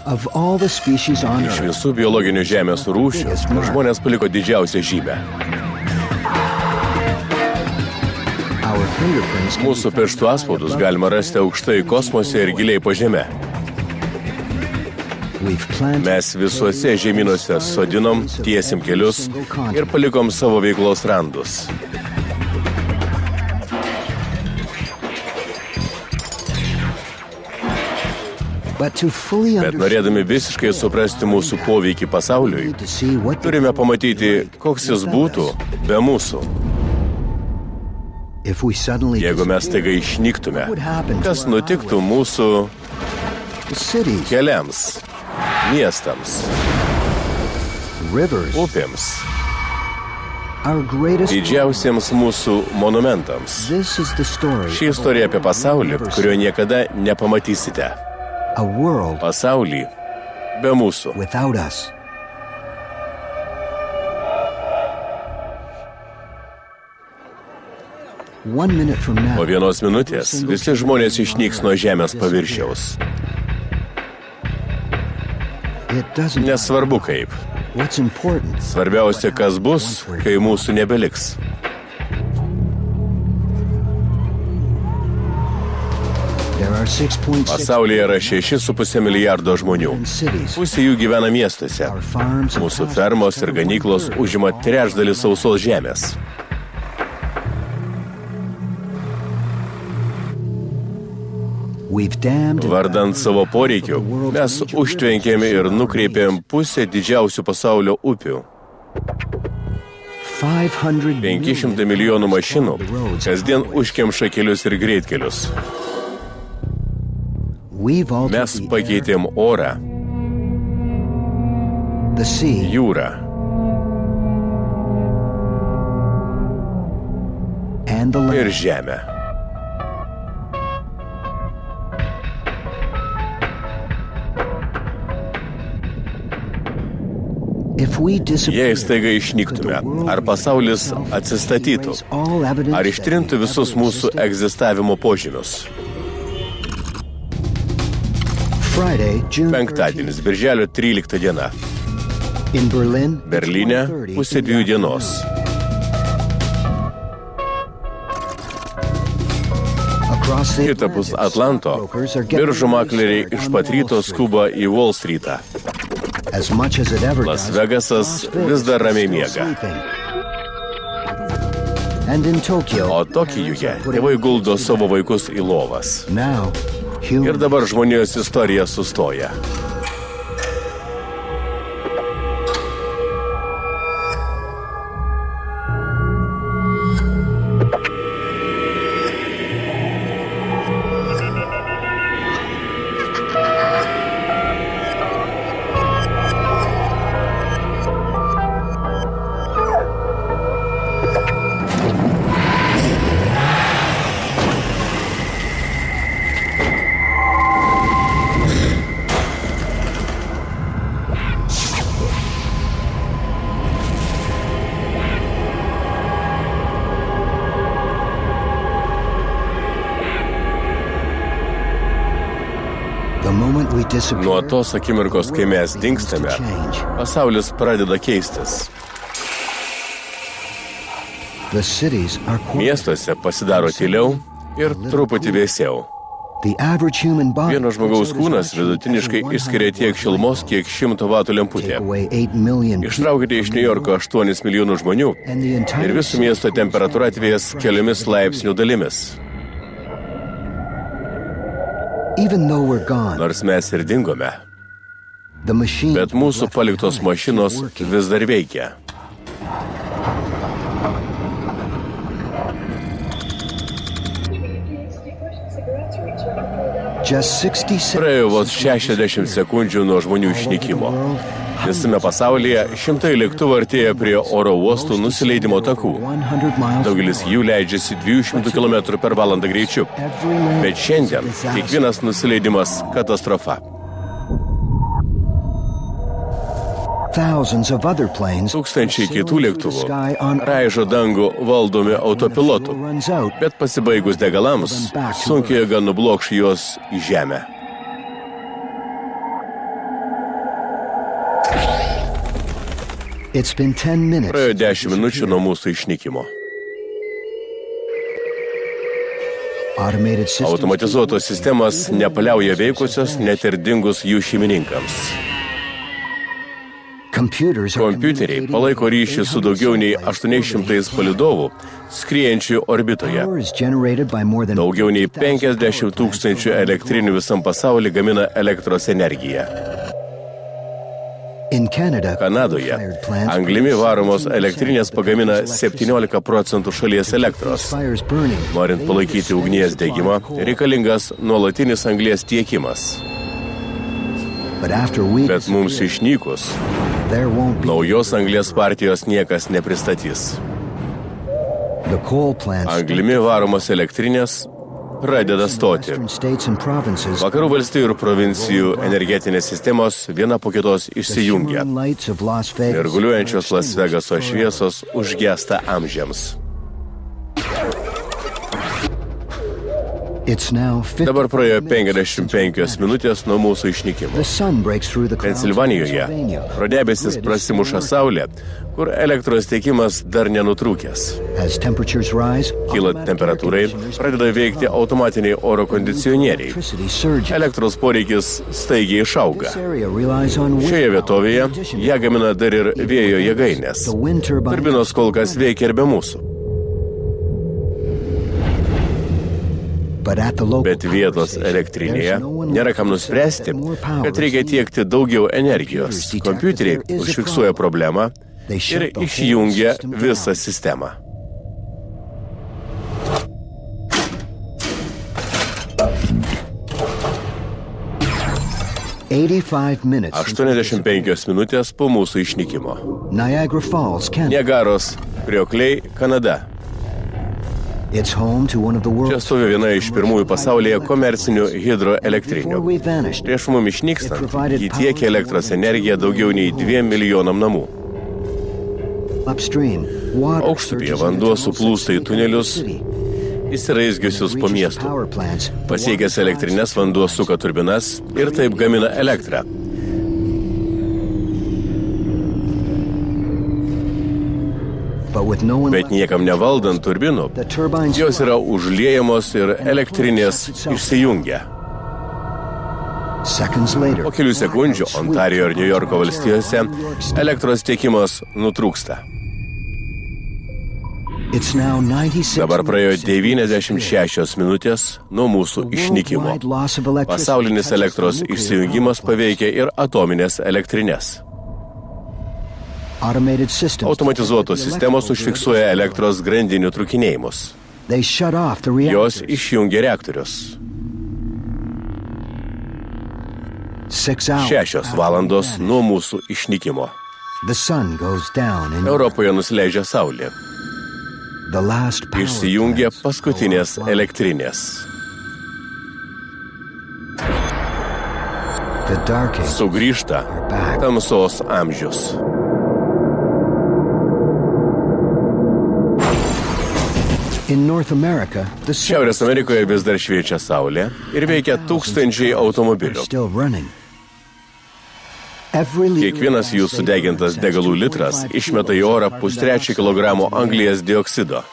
Iš visų biologinių žemės rūšių žmonės paliko didžiausią žymę. Mūsų pirštų atspaudus galima rasti aukštai kosmose ir giliai po žeme. Mes visuose žemynuose sodinom, tiesim kelius ir palikom savo veiklos randus. Bet norėdami visiškai suprasti mūsų poveikį pasauliui, turime pamatyti, koks jis būtų be mūsų. Jeigu mes taiga išnyktume, kas nutiktų mūsų keliams, miestams, upėms, didžiausiems mūsų monumentams. Ši istorija apie pasaulį, kurio niekada nepamatysite. Pasaulį be mūsų. Po vienos minutės visi žmonės išnyks nuo žemės paviršiaus. Nesvarbu kaip. Svarbiausia, kas bus, kai mūsų nebeliks. Pasaulyje yra 6,5 milijardo žmonių. Pusė jų gyvena miestuose. Mūsų fermos ir ganyklos užima trečdalį sausos žemės. Vardant savo poreikių, mes užtvenkėm ir nukreipėm pusę didžiausių pasaulio upių. 500 milijonų mašinų kasdien užkemša kelius ir greitkelius. Mes pakeitėm orą, jūrą ir žemę. Jei staiga išnyktume, ar pasaulis atsistatytų, ar ištrintų visus mūsų egzistavimo požymius. Penktadienis, birželio 13 diena. Berlyne 1:30 dienos. Kitapus Atlanto biržų makleriai iš pat ryto skuba į Wall Streetą. Las Vegasas vis dar ramiai miega. O Tokijuje tėvai guldo savo vaikus į lovas. Ir dabar žmonijos istorija sustoja. Nuo tos akimirkos, kai mes dingstame, pasaulis pradeda keistis. Miestuose pasidaro tyliau ir truputį vėsiau. Vieno žmogaus kūnas vidutiniškai išskiria tiek šilumos, kiek 100 vatų lemputė. Ištraukite iš New Yorko 8 milijonų žmonių ir visų miesto temperatūra atvės keliomis laipsnių dalimis. Nors mes ir dingome, bet mūsų paliktos mašinos vis dar veikia. Praėjo vos 60 sekundžių nuo žmonių išnykimo. Visame pasaulyje šimtai lėktuvų artėja prie oro uostų nusileidimo takų. Daugelis jų leidžiasi 200 km per valandą greičiu. Bet šiandien kiekvienas nusileidimas katastrofa. Tūkstančiai kitų lėktuvų raižo dangų valdomi autopilotų, bet pasibaigus degalams, sunkiai jėga nublokš juos į žemę. Praėjo 10 minučių nuo mūsų išnykimo. Automatizuotos sistemas nepaliauja veikusios, net ir dingus jų šeimininkams. Kompiuteriai palaiko ryšį su daugiau nei 800 palydovų, skriejančių orbitoje. Daugiau nei 50 000 elektrinių visam pasaulyje gamina elektros energiją. Kanadoje anglimi varomos elektrinės pagamina 17% šalies elektros. Norint palaikyti ugnies degimą, reikalingas nuolatinis anglies tiekimas. Bet mums išnykus, naujos anglies partijos niekas nepristatys. Anglimi varomos elektrinės pradeda stoti. Vakarų valstijų ir provincijų energetinės sistemos viena po kitos išsijungia. Mirguliuojančios Las Vegaso šviesos užgesta amžiams. Dabar praėjo 55 minutės nuo mūsų išnykimo. Pensilvanijoje pro debesis prasimuša saulė, kur elektros tiekimas dar nenutrūkęs. Kylant temperatūrai, pradeda veikti automatiniai oro kondicionieriai. Elektros poreikis staigiai išauga. Šioje vietovėje ją gamina dar ir vėjo jėgainės. Turbinos kol kas veikia ir be mūsų. Bet vietos elektrinėje nėra kam nuspręsti, kad reikia tiekti daugiau energijos. Kompiuteriai užfiksuoja problemą ir išjungia visą sistemą. ...85 minutės po mūsų išnykimo. Niagaros kriokliai, Kanada. Čia stovi viena iš pirmųjų pasaulyje komercinių hidroelektrinių. Prieš mum išnykstant, ji tiekia elektros energiją daugiau nei 2 milijonam namų. Aukštupyje vanduo suplūsta į tunelius, įsiraizgiusius po miestų. Pasiekęs elektrinės, vanduo suka turbinas ir taip gamina elektrą. Bet niekam nevaldant turbinų, jos yra užliejamos ir elektrinės išsijungia. Po kelių sekundžių Ontarijo ir Niujorko valstijose elektros tiekimas nutrūksta. Dabar praėjo 96 minutės nuo mūsų išnykimo. Pasaulinis elektros išsijungimas paveikia ir atominės elektrinės. Automatizuotos sistemos užfiksuoja elektros grandinių trūkinėjimus. Jos išjungia reaktorius. 6 valandos nuo mūsų išnykimo. Europoje nusileidžia saulė. Išsijungia paskutinės elektrinės. Sugrįžta tamsos amžius. Šiaurės Amerikoje vis dar šviečia saulė ir veikia tūkstančiai automobilių. Kiekvienas jų sudegintas degalų litras išmeta į orą 1,3 kilogramo anglies dioksido.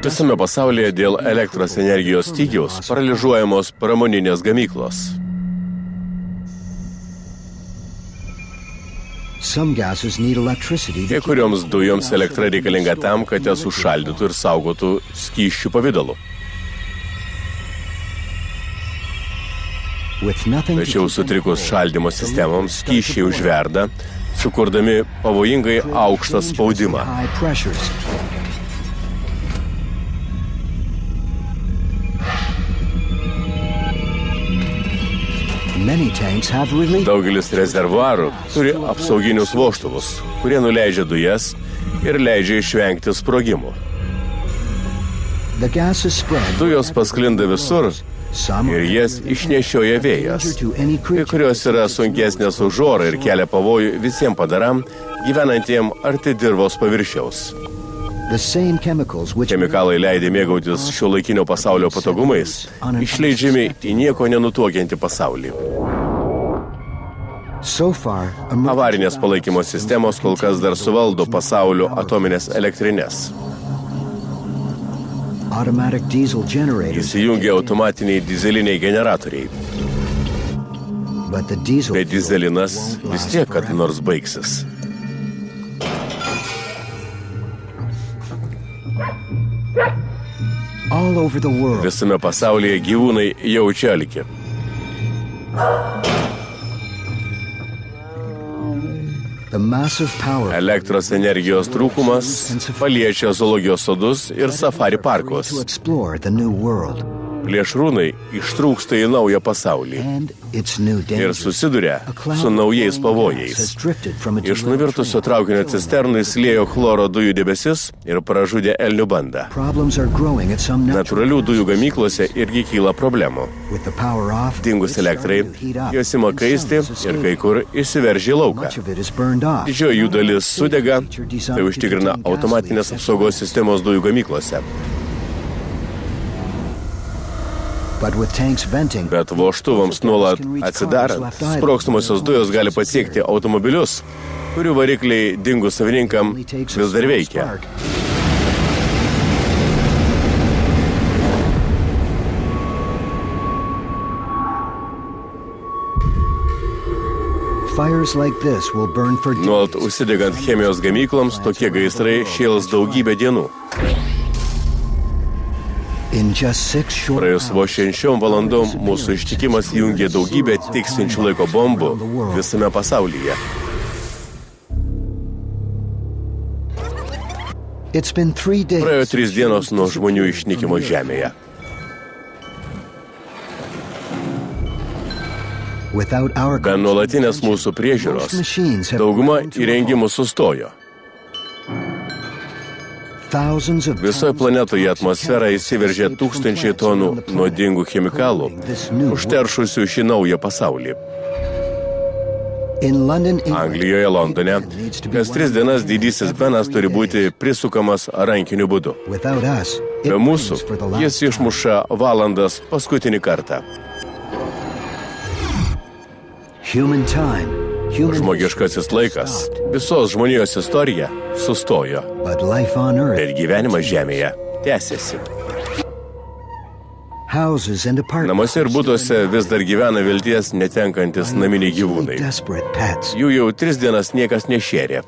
Visame pasaulyje dėl elektros energijos stygiaus paralyžuojamos pramoninės gamyklos. Kai kurioms dujoms elektra reikalinga tam, kad jas užšaldytų ir saugotų skysčių pavidalu. Tačiau sutrikus šaldymo sistemoms skysčiai užverda, sukurdami pavojingai aukštą spaudimą. Daugelis rezervuarų turi apsauginius vožtuvus, kurie nuleidžia dujas ir leidžia išvengti sprogimų. Dujos pasklinda visur ir jas išnešioja vėjas. Kai kurios yra sunkesnės už orą ir kelia pavojų visiems padaram, gyvenantiem arti dirvos paviršiaus. Chemikalai leidė mėgautis šiuolaikinio pasaulio patogumais, išleidžiami į nieko nenutuokiantį pasaulį. Avarinės palaikymo sistemos kol kas dar suvaldo pasaulio atominės elektrinės. Įsijungia automatiniai dizeliniai generatoriai. Bet dizelinas vis tiek kad nors baigsis. Visame pasaulyje gyvūnai jaučia alkį. Elektros energijos trūkumas paliečia zoologijos sodus ir safari parkus. Plėšrūnai ištrūksta į naują pasaulį ir susiduria su naujais pavojais. Iš nuvirtusio traukinio cisternų įsiliejo chloro dujų debesis ir pražudė elnių bandą. Natūralių dujų gamyklose irgi kyla problemų. Dingus elektrai, jos ima kaisti ir kai kur išsiveržia į lauką. Didžioji jų dalis sudega, tai užtikrina automatinės apsaugos sistemos dujų gamyklose. Bet vožtuvams nuolat atsidarant, sprogstamosios dujos gali pasiekti automobilius, kurių varikliai dingus savininkam vis dar veikia. Nuolat užsidegant chemijos gamykloms, tokie gaisrai šėls daugybę dienų. Praėjus vos 6 valandom mūsų ištikimas jungia daugybę tiksinčių laiko bombų visame pasaulyje. Praėjo 3 dienos nuo žmonių išnykimo Žemėje. Be nuolatinės mūsų priežiūros, dauguma įrengimų sustojo. Visoje planetoje atmosferą įsiveržė 1000 tonų nuodingų chemikalų, užteršusių šį naują pasaulį. Anglijoje, Londone, kas 3 dienas didysis Benas turi būti prisukamas rankiniu būdu. Be mūsų jis išmuša valandas paskutinį kartą. Žmogiškasis laikas, visos žmonijos istorija sustojo, bet gyvenimas Žemėje tęsiasi. Namuose ir butuose vis dar gyvena vilties netenkantis naminiai gyvūnai. Jų jau 3 dienas niekas nešėrė.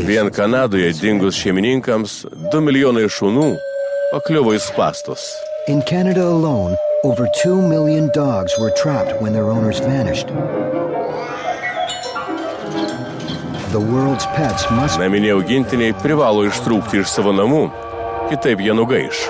Vien Kanadoje dingus šeimininkams 2 milijonai šunų pakliuvo į spastus. In Canada alone, over 2 million dogs were trapped when their owners vanished. The world's pets must... Naminiai augintiniai privalo ištrūkti iš savo namų, kitaip jie nugaiš.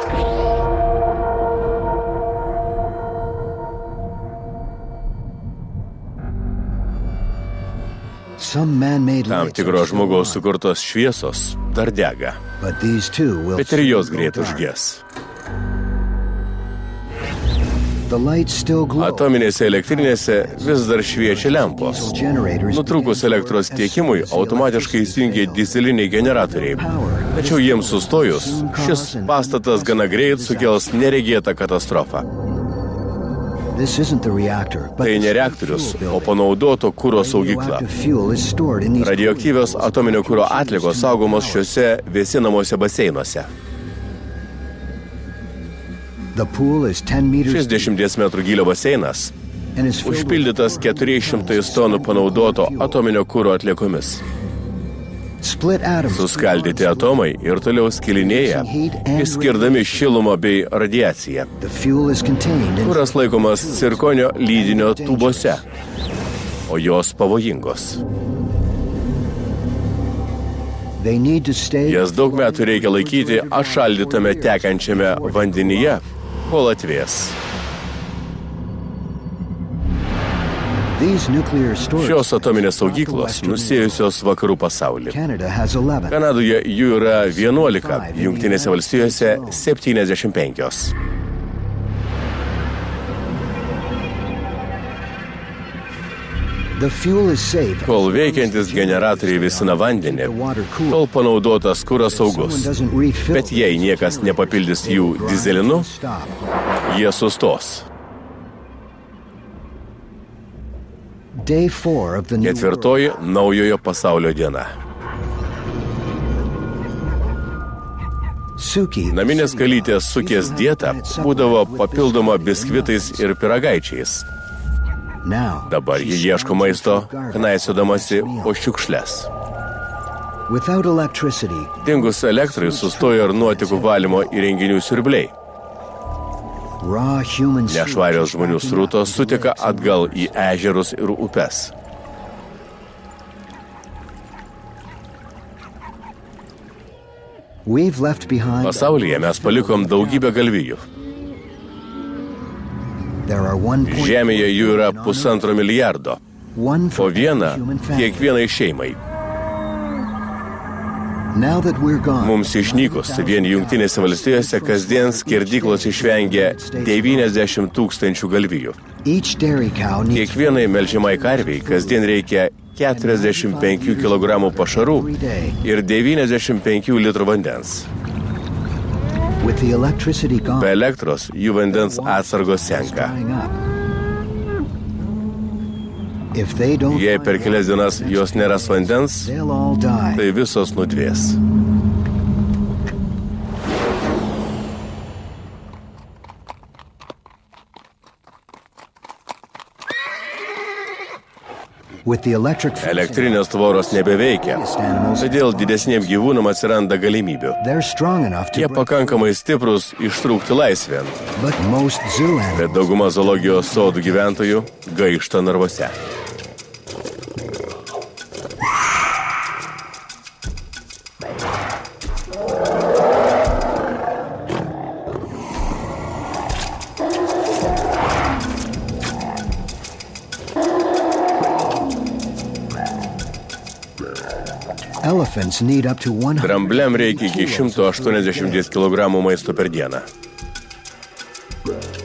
Tam tikros žmogaus sukurtos šviesos dar dega, bet ir jos greit užges. Atominėse elektrinėse vis dar šviečia lempos. Nutrūkus elektros tiekimui automatiškai įsijungia dizeliniai generatoriai. Tačiau jiems sustojus, šis pastatas gana greit sukels neregėtą katastrofą. Tai ne reaktorius, o panaudoto kuro saugykla. Radioaktyvios atominio kuro atliekos saugomos šiuose vėsinamuose baseinuose. Šis 10 metrų gylio baseinas užpildytas 400 tonų panaudoto atominio kuro atliekomis. Suskaldyti atomai ir toliau skilinėja, išskirdami šilumą bei radiaciją. Kuras laikomas cirkonio lydinio tubose, o jos pavojingos. Jas daug metų reikia laikyti atšaldytame tekančiame vandenyje, kol atvės. These nuclear storage Šios atominės saugyklos nusėjusios vakarų pasaulį. Canada has 11. Kanadoje jų yra 11, Jungtinėse valstijose 75. The fuel is safe. Kol veikiantis generatoriai visina vandenį, tol panaudotas kuras saugus. Doesn't refill. Bet jei niekas nepapildys jų dizelinu, Stop. jie sustos. Day 4 of the new world. Ketvirtoji naujojo pasaulio diena. Suki. Naminės kalytės Sukės dieta būdavo papildoma biskvitais ir pyragaičiais. Now, Dabar ji ieško maisto, knaisiodamasi po šiukšles. without electricity, Dingus elektrai sustojo ir nuotekų valymo įrenginių siurbliai. raw human Nešvarios žmonių srutos suteka atgal į ežerus ir upes. We've left behind. Pasaulyje mes palikom daugybę galvijų. There are 1.1 Žemėje jų yra 1,5 milijardo. one Po for vieną every human family. kiekvienai šeimai. Now that we're gone, Mums išnykus, vien Jungtinėse valstijose kasdien skerdyklos išvengia 90 000 galvijų. each dairy cow needs Kiekvienai melžiamai karviai kasdien reikia 45 kg pašarų ir 95 litrų vandens. with the electricity gone. Be elektros jų vandens atsargos senka. drying up. If they don't Jei find per kelias dienas jos neras vandens, they'll all die. tai visos nudvės. With the electric fence, Elektrinės tvoros nebeveikia, todėl didesniem gyvūnam atsiranda galimybių. they're strong enough to Jie break, pakankamai stiprus ištrūkti laisvėn, but most zoo animals bet dauguma zoologijos sodų gyventojų gaišta narvuose. elephants need up to 100. Drambliam reikia iki 180 kg maisto per dieną.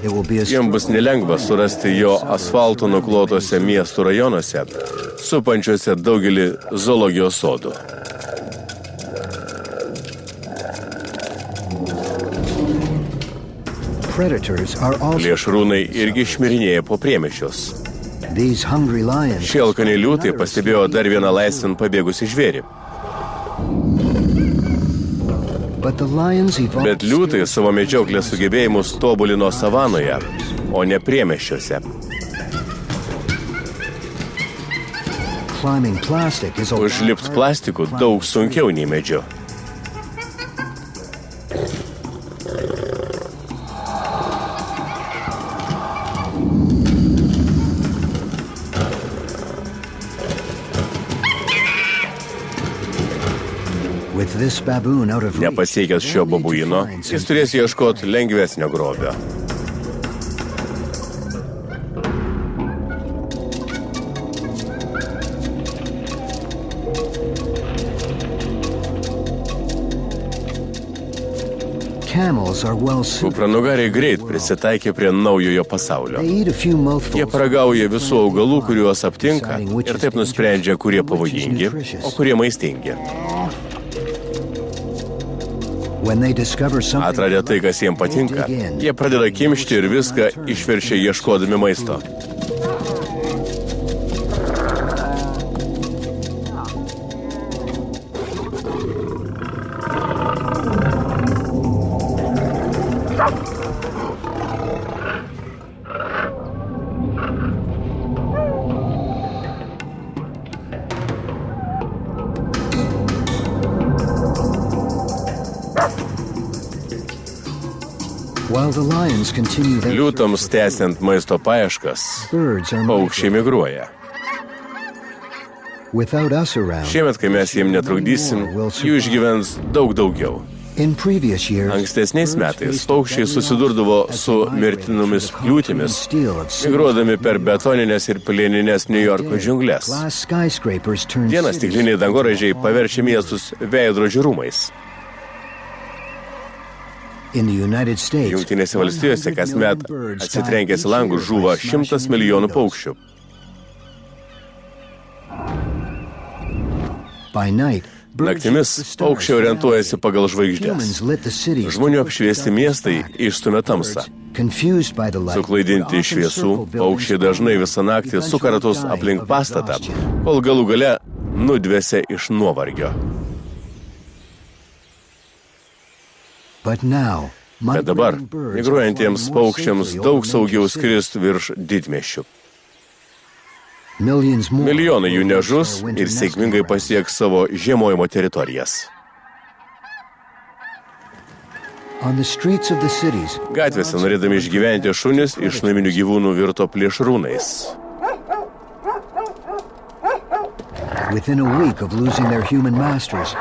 It will be a Jiems bus nelengva surasti jo asfaltų nuklotose miestų rajonuose, supančiuose daugelį zoologijos sodų. predators are also Plėšrūnai irgi šmirinėja po priemiesčius. these hungry lions. Šie alkani liūtai pastebėjo dar vieną laisvin pabėgusį žvėrį. But the lions evolved Bet liūtai savo medžioklės sugebėjimus tobulino savanoje, o ne priemiesčiuose. climbing plastic is a Užlipt plastikų daug sunkiau nei medžiu. with this baboon out of reach. Nepasiekęs šio babuino, jis turės ieškoti lengvesnio grobio. Camels are well suited. Kupranugariai greit prisitaikė prie naujojo pasaulio. They eat a few Jie mouthfuls. paragauja visų augalų, kuriuos aptinka, ir taip nusprendžia, kurie pavojingi, o kurie maistingi. When they discover something, Atradę tai, kas jiems patinka, jie pradeda kimšti ir viską išveršia ieškodami maisto. while the lions continue their Liūtams tęsiant maisto paieškas, birds are paukščiai migruoja. without us around. Šiemet, kai mes jiems netrukdysim, jų išgyvens daug daugiau. In previous years, Ankstesniais metais paukščiai susidurdavo su mirtinomis kliūtimis, migruodami per betoninės ir plieninės New Yorko džiunglės. glass skyscrapers turned Dieną cities. stikliniai dangoraižiai paverčia miestus veidrodžių rūmais. In the United States, Jungtinėse valstijose kasmet atsitrenkęs į langus žūva 100 milijonų paukščių. By night, Naktimis paukščiai orientuojasi pagal žvaigždės. humans lit the cities. Žmonių apšviesti miestai išstumia tamsą. Confused by the light, Suklaidinti šviesų, paukščiai dažnai visą naktį suka ratus aplink pastatą, kol galų gale nudvesia iš nuovargio. But now, Bet dabar migruojantiems paukščiams daug saugiau skristi virš didmiesčių. millions more Milijonai jų will nežus winter ir sėkmingai nesting grounds. pasieks savo žiemojimo teritorijas. On the streets of the cities, Gatvėse norėdami išgyventi šunis iš naminių gyvūnų virto plėšrūnais. within a week of losing their human masters,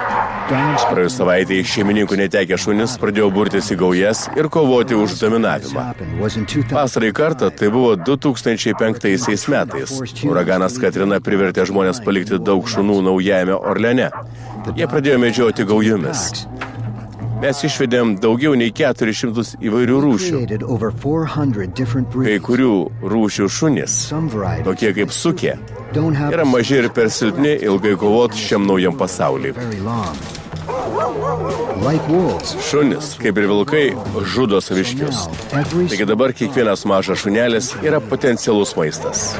dogs Praėjus savaitėje šeimininkų netekę šunis pradėjo burtis į gaujas ir kovoti už dominavimą. happened was in 2000. Pastarąjį kartą tai buvo 2005 metais. Uraganas Katrina privertė žmonės palikti daug šunų Naujajame Orleane. Jie pradėjo medžioti gaujomis. Mes išvedėm daugiau nei 400 įvairių rūšių. Created over 400 different Kai breeds. kurių rūšių šunys, Some varieties tokie kaip sukė, don't have yra maži ir per silpni ilgai kovoti šiam naujam pasauliui. very long. Like wolves, Šunis, kaip ir vilkai, žudo saviškius. now every Taigi dabar kiekvienas mažas šunelis yra potencialus maistas.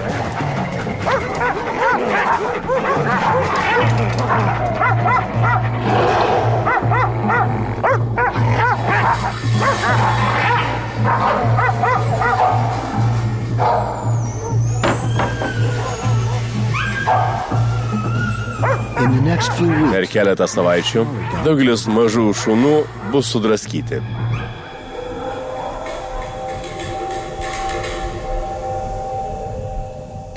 in the next few Per weeks, keletą savaičių daugelis mažų šunų bus sudraskyti.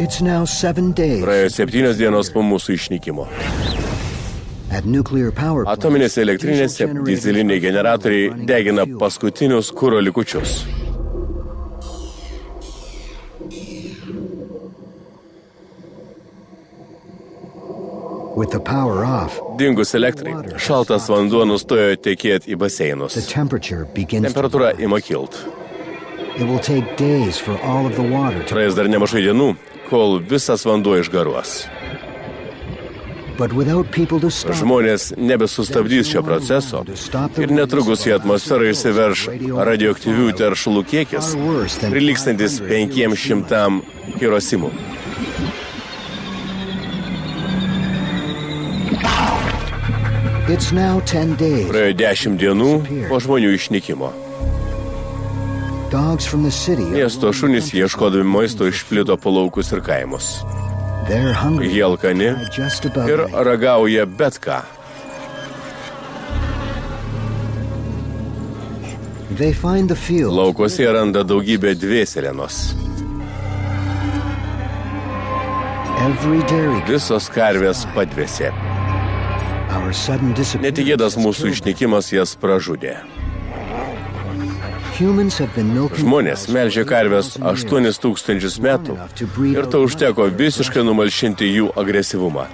it's now 7 days Praėjo 7 dienos po mūsų išnykimo. at nuclear power plants. Atominėse elektrinėse diesel dizeliniai generatoriai degina paskutinius kuro likučius. With the power off, Dingus elektrai, šaltas vanduo nustojo tekėti į the baseinus. temperature begins to Temperatūra ima kilt. It will take days for all of the water to, Praeis dar nemažai dienų, kol visas vanduo išgaruos. but without people to stop. Žmonės nebesustabdys šio proceso ir netrukus į atmosferą išsiverš radioaktyvių teršalų kiekis, prilykstantis 500 Hirosimų. It's now 10 days. Praėjo 10 dienų po žmonių išnykimo. Dogs from the city, Miesto šunys ieškodami maisto išplito po laukus ir kaimus. they're hungry. Jie alkani Just about ir anything. ragauja bet ką. They find the field Laukuose jie randa daugybę dvėselenos. every dairy. Visos karvės padvėsė. Our sudden disappearance. Netikėtas mūsų išnykimas jas pražudė. Humans have been milking Žmonės melžė karvės 8000 metų ir to užteko visiškai numalšinti jų agresyvumą.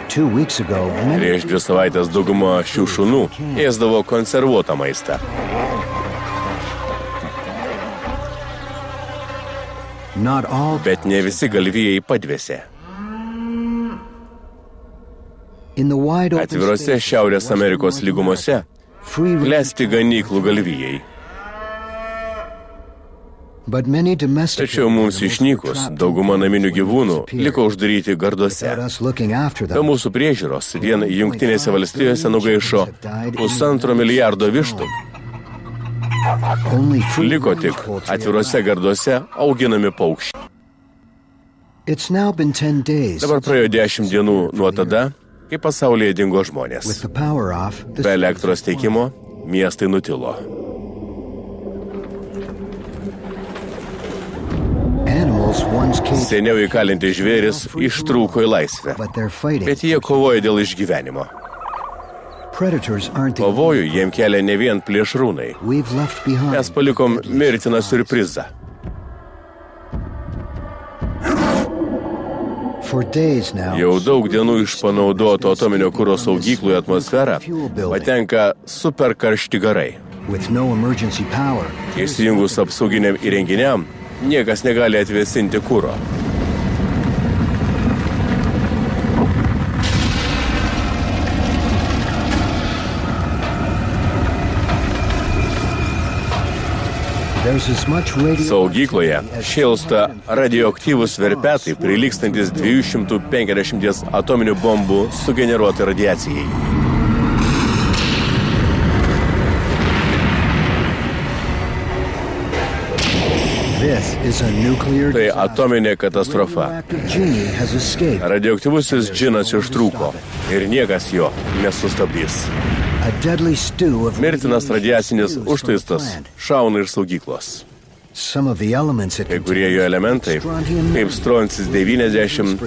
Two weeks ago, many Prieš 2 savaitės dauguma šių šunų ėsdavo konservuotą maistą. not all Bet ne visi galvijai padvėsė. in the wide open Atvirose space, Šiaurės Amerikos lygumose free range, klesti ganyklų galvijai. but many domestic Tačiau mums išnykus, dauguma naminių gyvūnų liko uždaryti garduose. without us looking after Be them. mūsų priežiūros vien Jungtinėse valstijose nugaišo 1,5 milijardo vištų. Only free Liko range tik poultry atvirose garduose auginami paukščiai. It's now been 10 days Dabar praėjo 10 dienų nuo tada, kai pasaulyje dingo with žmonės. the power off. Be elektros teikimo miestai nutilo. Animals animals once caged, Seniau įkalinti žvėris ištrūko į laisvę, but they're fighting. bet jie kovoja dėl išgyvenimo. Predators aren't the Pavojų jiem kelia ne vien plėšrūnai. we've left behind. Mes palikom mirtiną siurprizą. For days now, Jau daug dienų iš panaudoto atominio kuro saugyklų į atmosferą patenka superkaršti garai. with no emergency power, Įsijungus apsauginiam įrenginiam, niekas negali atvėsinti kuro. there's as much radio Saugykloje šėlsta radioaktyvūs verpetai, prilygstantis 250 atominių bombų sugeneruotai radiacijai. This is a nuclear Tai disaster. atominė katastrofa. Radioactive genie has escaped. Radioaktyvusis džinas ištrūko ir niekas jo nesustabdys. A deadly stew of Mirtinas radiacinis radioactive fuels from the užtaistas plant. šauna iš saugyklos. Some of the elements it Kai kurie jo elementai, kaip stroncis 90,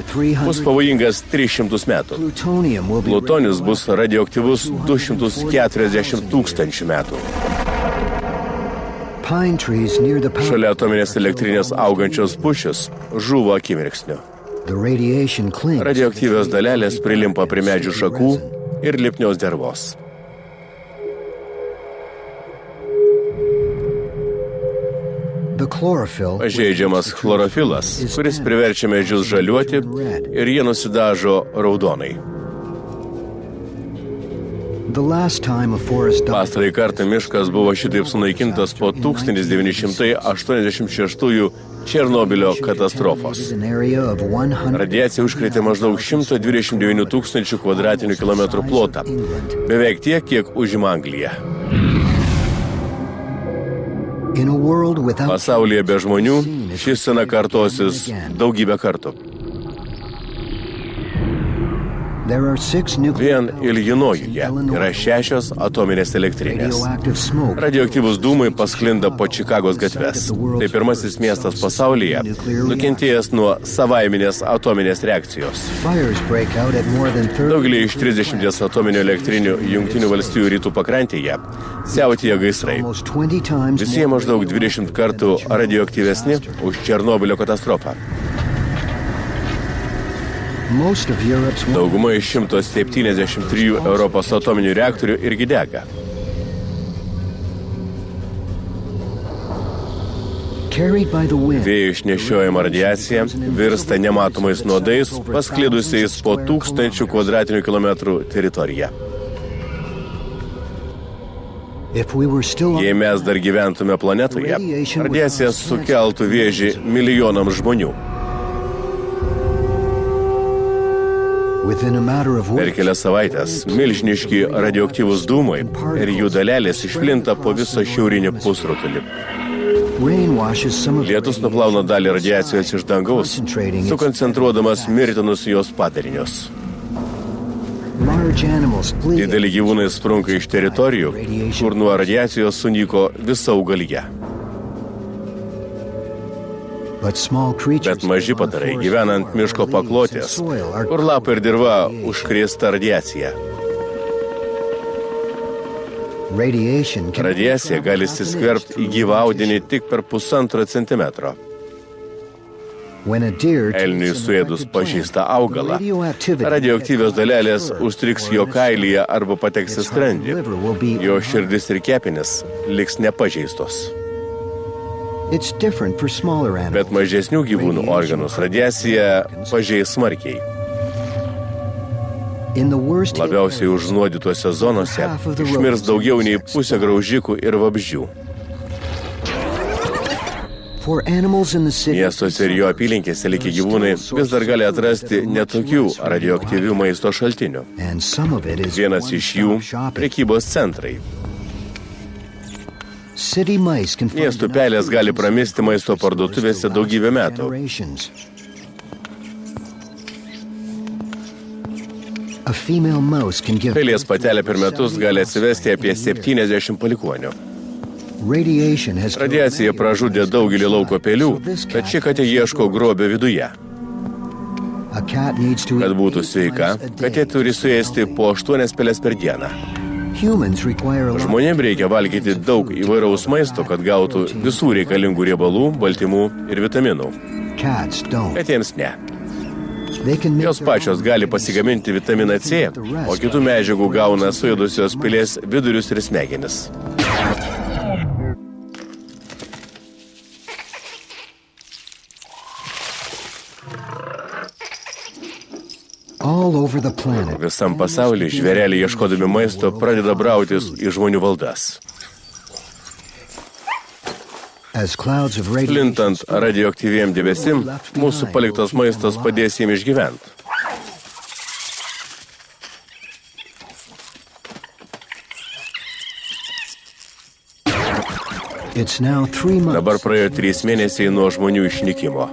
bus pavojingas 300 metų. plutonium will be Plutonis bus radioaktyvus 240 tūkstančių metų. pine trees near the power. Šalia atominės elektrinės augančios pušis žuvo akimirksniu. The radiation clings. Radioaktyvios dalelės prilimpa prie medžių šakų ir lipnios dervos. The chlorophyll Pažeidžiamas chlorofilas, kuris priverčia medžius žaliuoti ir jie nusidažo raudonai. The last time a forest died Pastarąjį kartą miškas buvo šitaip sunaikintas po 1986 Černobylio katastrofos. is an area of 100 Radiacija užkrėtė maždaug 129 tūkstančių kvadratinių kilometrų plotą, beveik tiek, kiek užima Anglija. in a world without Pasaulyje be žmonių ši scena kartosis daugybę kartų. there are 6 nuclear Vien Ilinojuje yra 6 atominės elektrinės. radioactive smoke. Radioaktyvūs dūmai pasklinda po Čikagos gatves. Tai pirmasis miestas pasaulyje, nukentėjęs nuo savaiminės atominės reakcijos. Fires break out at more than 30 Daugelį iš 30 atominių elektrinių Jungtinių valstijų rytų pakrantėje siautėja gaisrai. almost 20 times Visi jie maždaug 20 kartų radioaktyvesni už Černobylio katastrofą. most of Europe's Dauguma iš 173 Europos atominių reaktorių irgi dega. carried by the wind. Vėjo išnešiojama radiacija virsta nematomais nuodais, pasklidusiais po 1000 kvadratinių kilometrų teritoriją. If we were still Jei mes dar gyventume planetoje, radiacija sukeltų vėžį milijonams žmonių. within a matter of Per weeks, kelias savaitės milžiniški radioaktyvūs dūmai ir jų dalelės išplinta po visą šiaurinį pusrutulį. rain washes some of the Lietus nuplauna dalį radiacijos iš dangaus, sukoncentruodamas mirtinus jos padarinius. large animals flee. Dideli gyvūnai sprunka iš teritorijų, kur nuo radiacijos sunyko visa augalija. But small creatures Bet maži padarai, gyvenant miško paklotės, kur lapai ir dirva užkrėsta radiacija. radiation can Radiacija gali įsiskverbti į gyvą audinį tik per 1,5 centimetro. when a deer Elniui suėdus pažeistą augalą, radioactivity radioaktyvios dalelės užstriks jo kailyje arba pateks į skrandį. liver will be Jo širdis ir kepenis liks nepažeistos. it's different for smaller animals. Bet mažesnių gyvūnų organus radiacija pažeis smarkiai. In the worst Labiausiai užnuodytose zonose išmirs daugiau nei pusė graužikų ir vabzdžių. for animals in the city, Miestuose ir jo apylinkėse likę gyvūnai vis dar gali atrasti netokių radioaktyvių maisto šaltinių. and some of it is Vienas iš jų one-stop shopping. – prekybos centrai. City mice can find Miestų pelės gali pramisti maisto parduotuvėse daugybę metų. generations. A female mouse can give Pelės patelė per metus gali atsivesti apie 70 palikuonių. Radiation has killed Radiacija many pražudė of the daugelį lauko pelių, so this tad cat ši katė ieško grobio viduje. A cat needs to Kad eat būtų 8 sveika, times a katė day. turi suėsti po 8 peles per dieną. Humans require a lot. Žmonėms reikia valgyti daug įvairaus maisto, kad gautų visų reikalingų riebalų, baltymų ir vitaminų. Cats don't. Katėms ne. They can make Jos their pačios own gali food pasigaminti vitaminą C, o kitų medžiagų gauna suėdusios pilės vidurius ir smegenis. all over the planet. Visam pasaulyje žvėreliai ieškodami maisto pradeda brautis į žmonių valdas. As clouds of radiation Plintant radioaktyviem debesim, mūsų paliktas maistas padės jiems išgyventi. It's now 3 months. Dabar praėjo 3 mėnesiai nuo žmonių išnykimo.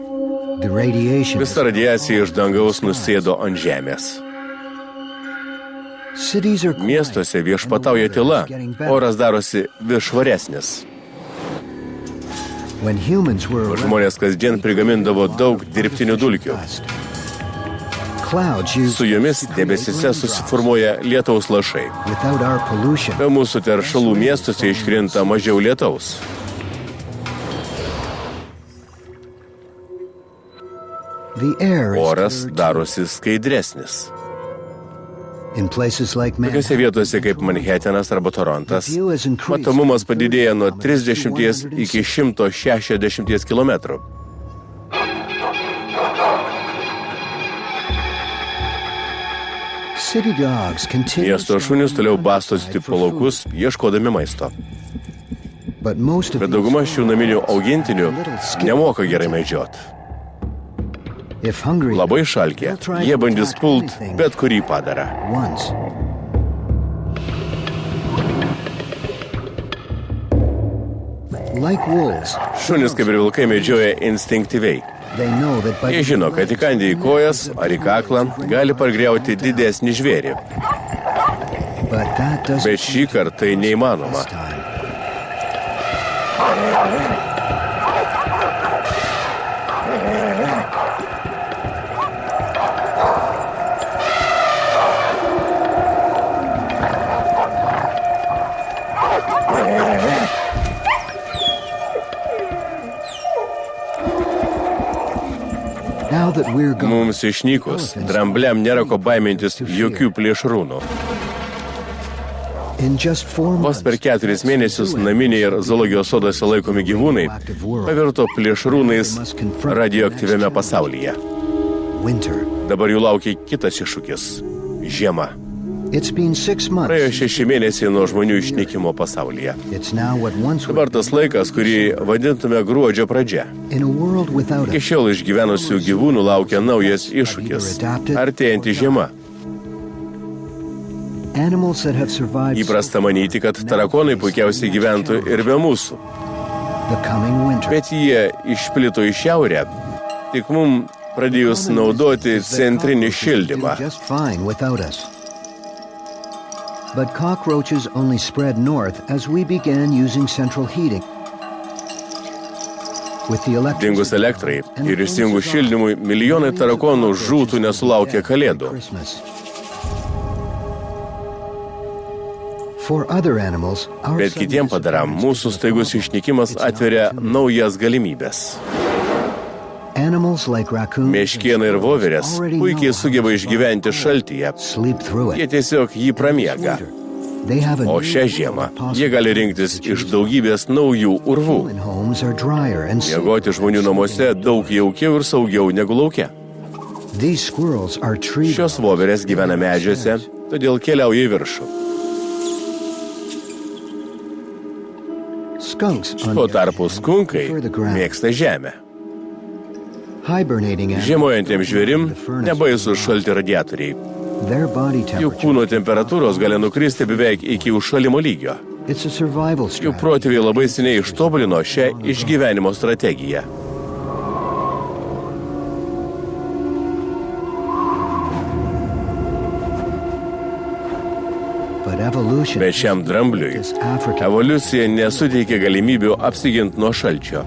The radiation. Visa radiacija iš dangaus nusėdo ant žemės. Cities are quiet. Miestuose viešpatauja tyla, oras darosi vis švaresnis. When humans were around, Žmonės kasdien prigamindavo daug dirbtinių dulkių. clouds used Su jomis debesise susiformuoja lietaus lašai. without our pollution. Be mūsų teršalų miestuose iškrinta mažiau lietaus. The air is Oras clearer darosi skaidresnis. in places like Tokiose Manhattan. vietose kaip Manhattanas arba Torontas, View has increased. matomumas padidėja nuo 30 iki 160 km. City dogs continue. Miesto šunys toliau bastosi po laukus, ieškodami maisto. But most of Bet these dauguma šių naminių augintinių nemoka gerai medžioti. if hungry, Labai šalkia, jie bandys pult bet kurį padarą. once. Like wolves, Šunys kaip ir vilkai medžioja instinktyviai. they know that by Jie žino, kad įkandę į kojas ar į kaklą gali pargriauti didesnį žvėrį. but that doesn't Bet šį kartą tai neįmanoma. this time. Now that we're gone, Mums išnykus, drambliam nėra ko baimintis jokių plėšrūnų. in just 4 Vos months, per 4 mėnesius naminiai ir zoologijos soduose laikomi gyvūnai pavirto plėšrūnais radioaktyviame pasaulyje. winter. Dabar jų laukia kitas iššūkis – žiema. It's been 6 months. Praėjo 6 mėnesiai nuo žmonių išnykimo pasaulyje. It's now what once was Dabar tas laikas, kurį vadintume gruodžio pradžia. in a world without Iki us. šiol išgyvenusių gyvūnų laukia naujas iššūkis – artėjanti žiema. Animals that have survived Įprasta manyti, kad tarakonai puikiausiai gyventų ir be mūsų. the coming winter. Bet jie išplito į šiaurę, tik mums pradėjus naudoti centrinį šildymą. Just fine without us. But cockroaches only spread north as we began using central heating. With the Dingus electricity elektrai ir išsijungus šildymui, milijonai tarakonų žūtų nesulaukę kalėdų. Christmas. For other animals, our Bet kitiem padaram mūsų staigus išnykimas atveria naujas galimybės. animals like raccoons Meškienai ir voverės puikiai sugeba išgyventi šaltyje. sleep through Jie it. tiesiog jį pramiega. They have a O šią žiemą jie gali rinktis iš daugybės naujų urvų. Human homes are drier and Miegoti žmonių namuose daug jaukiau ir saugiau negu lauke. these squirrels are tree Šios voverės gyvena medžiuose, todėl keliauja į viršų. skunks. On Tuo the other tarpu hand, skunkai prefer the ground. mėgsta žemę. Hibernating animals Žiemojantiems žvėrim the furnace. nebaisu šalti radiatoriai. Their body Jų temperature. kūno temperatūros gali nukristi beveik iki užšalimo lygio. It's a survival Jų strategy. protėviai labai seniai ištobulino šią išgyvenimo strategiją. But evolution Bet šiam drambliui this African evoliucija nesuteikia galimybių apsiginti nuo šalčio.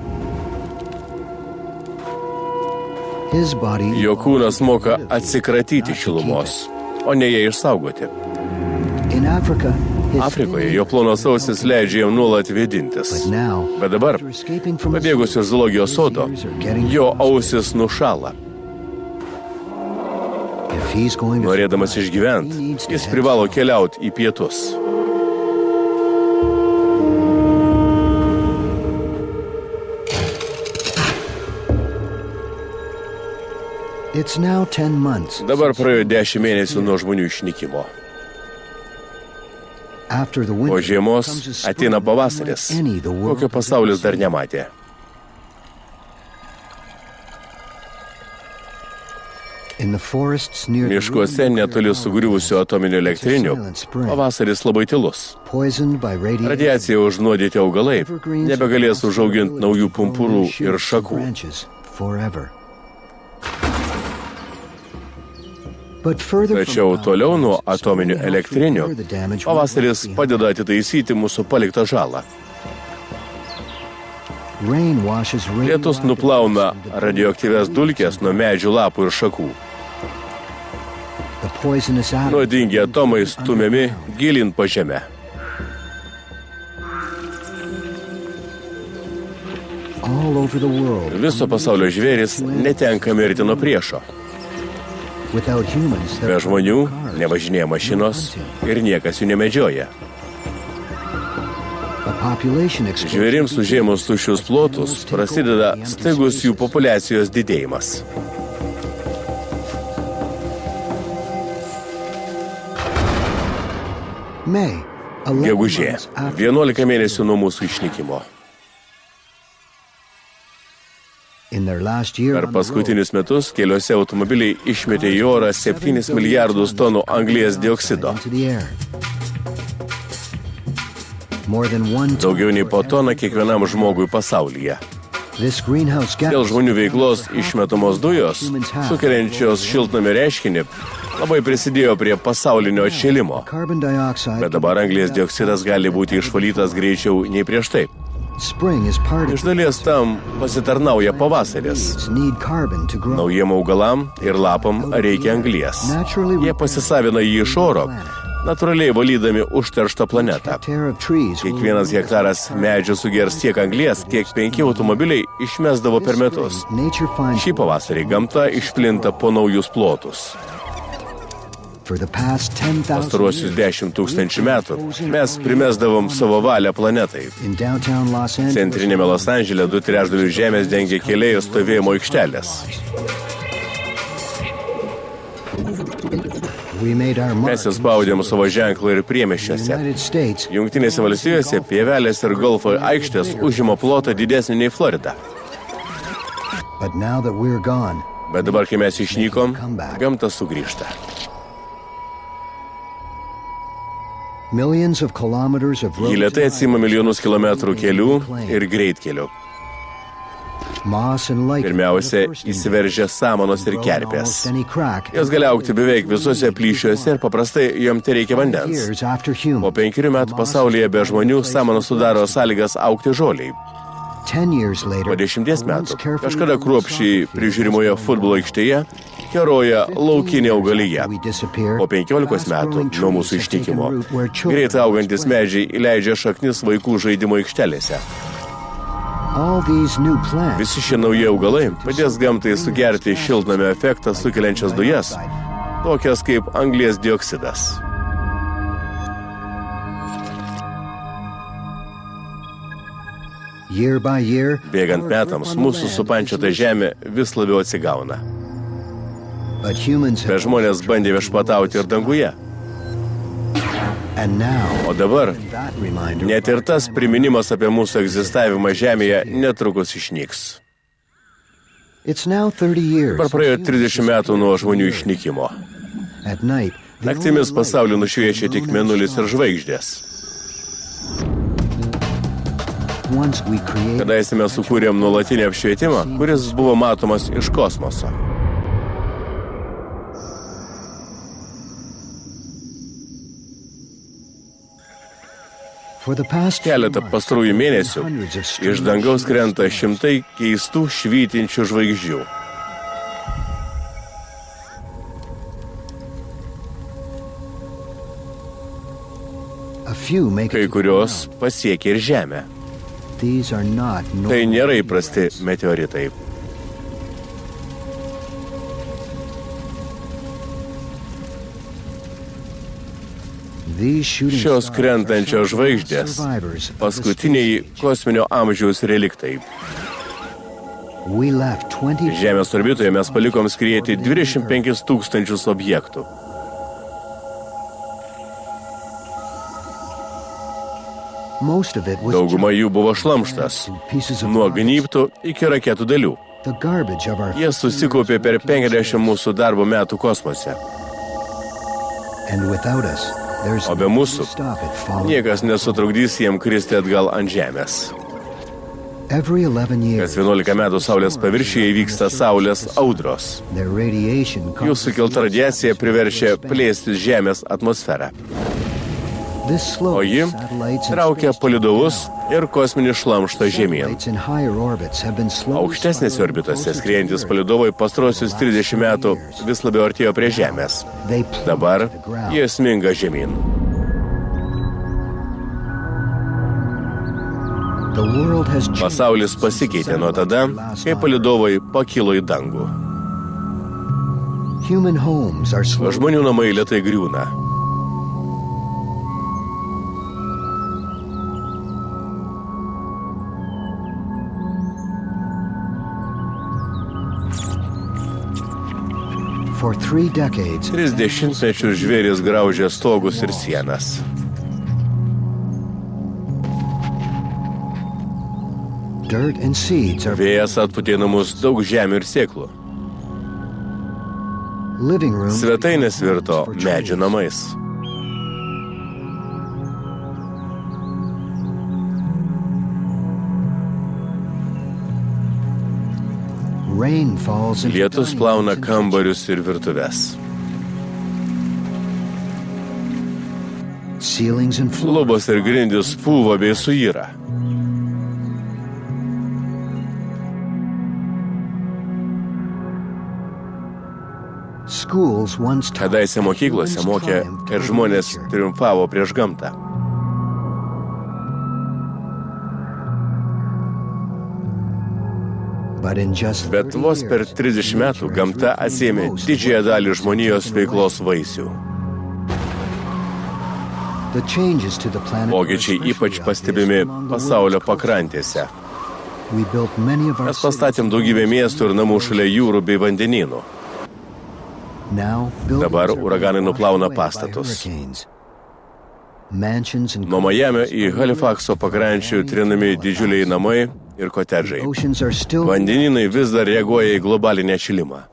his body Jo kūnas moka atsikratyti šilumos, o ne ją išsaugoti. in Africa his Afrikoje jo plonos ausis leidžia jam nuolat vėdintis. now Bet dabar, after escaping from his pabėgus iš zoologijos sodo, jo ausis nušala. if he's going to Norėdamas survive, išgyventi, he needs to jis head privalo keliauti į pietus. It's now 10 months Dabar praėjo 10 mėnesių nuo žmonių išnykimo. after the Po winter žiemos comes a spring ateina pavasaris, unlike any the world kokio pasaulis dar nematė. in the forests near the Miškuose netoli sugriuvusių atominių elektrinių pavasaris labai tylus. poisoned by radiation Radiacija užnuodyti augalai nebegalės užauginti naujų pumpurų ir šakų. branches forever. But further Tačiau from toliau power nuo plants, atominių so many elektrinių help repair the damage we pavasaris left padeda atitaisyti mūsų paliktą žalą. behind. Rain washes Lietus radioactive nuplauna dust into the radioaktyves dulkes nuo medžių lapų ir šakų. The poisonous atoms Nuodingi atomai stumiami gilin po žemę. all over the world. Viso pasaulio žvėris netenka mirti nuo priešo. Without humans, there Be are žmonių no cars, nevažinėja mašinos ir niekas jų nemedžioja. a population explosion Žvėrims užėmus tuščius plotus prasideda staigus jų populiacijos didėjimas. May, 11 Gegužė. months after 11 mėnesių nuo mūsų išnykimo. in their last year Per on the road, paskutinius metus keliuose automobiliai išmetė į orą 7 milijardus tonų anglies dioksido. into the air. More than 1 ton Daugiau nei po toną kiekvienam žmogui pasaulyje. This greenhouse gas Dėl žmonių veiklos išmetamos dujos, sukeliančios šiltnamio reiškinį, labai prisidėjo prie pasaulinio atšilimo. carbon dioxide Bet dabar anglies dioksidas gali būti išvalytas greičiau nei prieš tai. spring is part Iš of dalies tam pasitarnauja pavasaris. Trees need carbon to grow. Naujiem augalam ir lapam reikia anglies. Jie pasisavina jį iš oro, natūraliai valydami užterštą planetą. Hectare of trees will Kiekvienas hektaras medžių sugers tiek anglies, kiek 5 automobiliai išmesdavo per metus. nature finds Šį pavasarį gamta išplinta po naujus plotus. for the past 10,000 Pastaruosius 10 tūkstančių metų mes primesdavom savo valią planetai. in downtown Los Angeles. Centrinėme Los Andžele 2/3 žemės dengia keliai ir stovėjimo aikštelės. We made our mark Mes įspaudėm savo ženklą ir in the priemiesčiuose. United States, Jungtinėse valstijose pievelės ir golfo aikštės užima plotą didesnį nei Florida. but now that we're gone, Bet dabar, kai mes išnykom, gamta sugrįžta. millions of kilometers of Ji roads lietai and atsima milijonus kilometrų kelių ir greitkelių. moss and lichen Pirmiausia, are the first įsiveržia samanos ir grow in kerpės. almost any crack. Jos gali augti beveik visuose plyšiuose ir paprastai jom tereikia vandens. Years after Po humans, 5 metų pasaulyje be žmonių samanos sudaro sąlygas augti žoliai. 10 years Po later, 10 the once metų carefully kažkada kruopščiai prižiūrimoje futbolo aikštėje keroja laukinė augalija. we disappear. Po 15 metų nuo mūsų išnykimo greitai augantis medžiai įleidžia šaknis vaikų žaidimo aikštelėse. All these new plants Visi šie nauji augalai padės gamtai sugerti šiltnamio efektą sukeliančias dujas, tokias kaip anglies dioksidas. year by year, Bėgant metams, mūsų supančiota žemė vis labiau atsigauna. but humans Bet have žmonės bandė viešpatauti ir danguje. and now O dabar that reminder net ir tas priminimas apie mūsų egzistavimą žemėje netrukus išnyks. it's now 30 years Dabar praėjo 30 metų nuo žmonių išnykimo. at night. the Naktimis only light pasaulį nušviečia tik mėnulis ir žvaigždės. once we create Kadaise mes sukūrėm nuolatinį apšvietimą, kuris buvo matomas iš kosmoso. Keletą pastarųjų mėnesių iš dangaus krenta šimtai keistų švytinčių žvaigždžių. Kai kurios pasiekia ir Žemę. Tai nėra įprasti meteoritai. Šios krentančios žvaigždės – paskutiniai kosminio amžiaus reliktai. Žemės orbitoje mes palikom skrieti 25 000 objektų. Dauguma jų buvo šlamštas, nuo gnybtų iki raketų dalių. Jie susikaupė per 50 mūsų darbo metų kosmose. O be mūsų niekas nesutrukdys jiem kristi atgal ant Žemės. Kas 11 metų Saulės paviršiuje įvyksta Saulės audros. Jų sukelta radiacija priverčia plėstis Žemės atmosferą. O ji traukia palydovus ir kosminį šlamštą žemyn. Aukštesnėse orbitose skriejantis palydovai pastarosius 30 metų vis labiau artėjo prie Žemės. Dabar jie sminga žemyn. Pasaulis pasikeitė nuo tada, kai palydovai pakilo į dangų. Žmonių namai lėtai griūna. Tris dešimtmečius žvėris graužė stogus ir sienas. Vėjas atpūtė namus daug žemių ir sėklų. Svetainės virto medžių namais. Lietus plauna kambarius ir virtuves. Lubos ir grindys pūva bei suyra. Kadaise mokyklose mokė, kad žmonės triumfavo prieš gamtą. Bet vos per 30 metų gamta atsiėmė didžiąją dalį žmonijos veiklos vaisių. Pokyčiai ypač pastebimi pasaulio pakrantėse. Mes pastatėm daugybę miestų ir namų šalia jūrų bei vandenynų. Dabar uraganai nuplauna pastatus. Nuo Majamio į Halifakso pakrančių trinami didžiuliai namai ir kotedžai. Vandenynai vis dar reaguoja į globalinę atšilimą.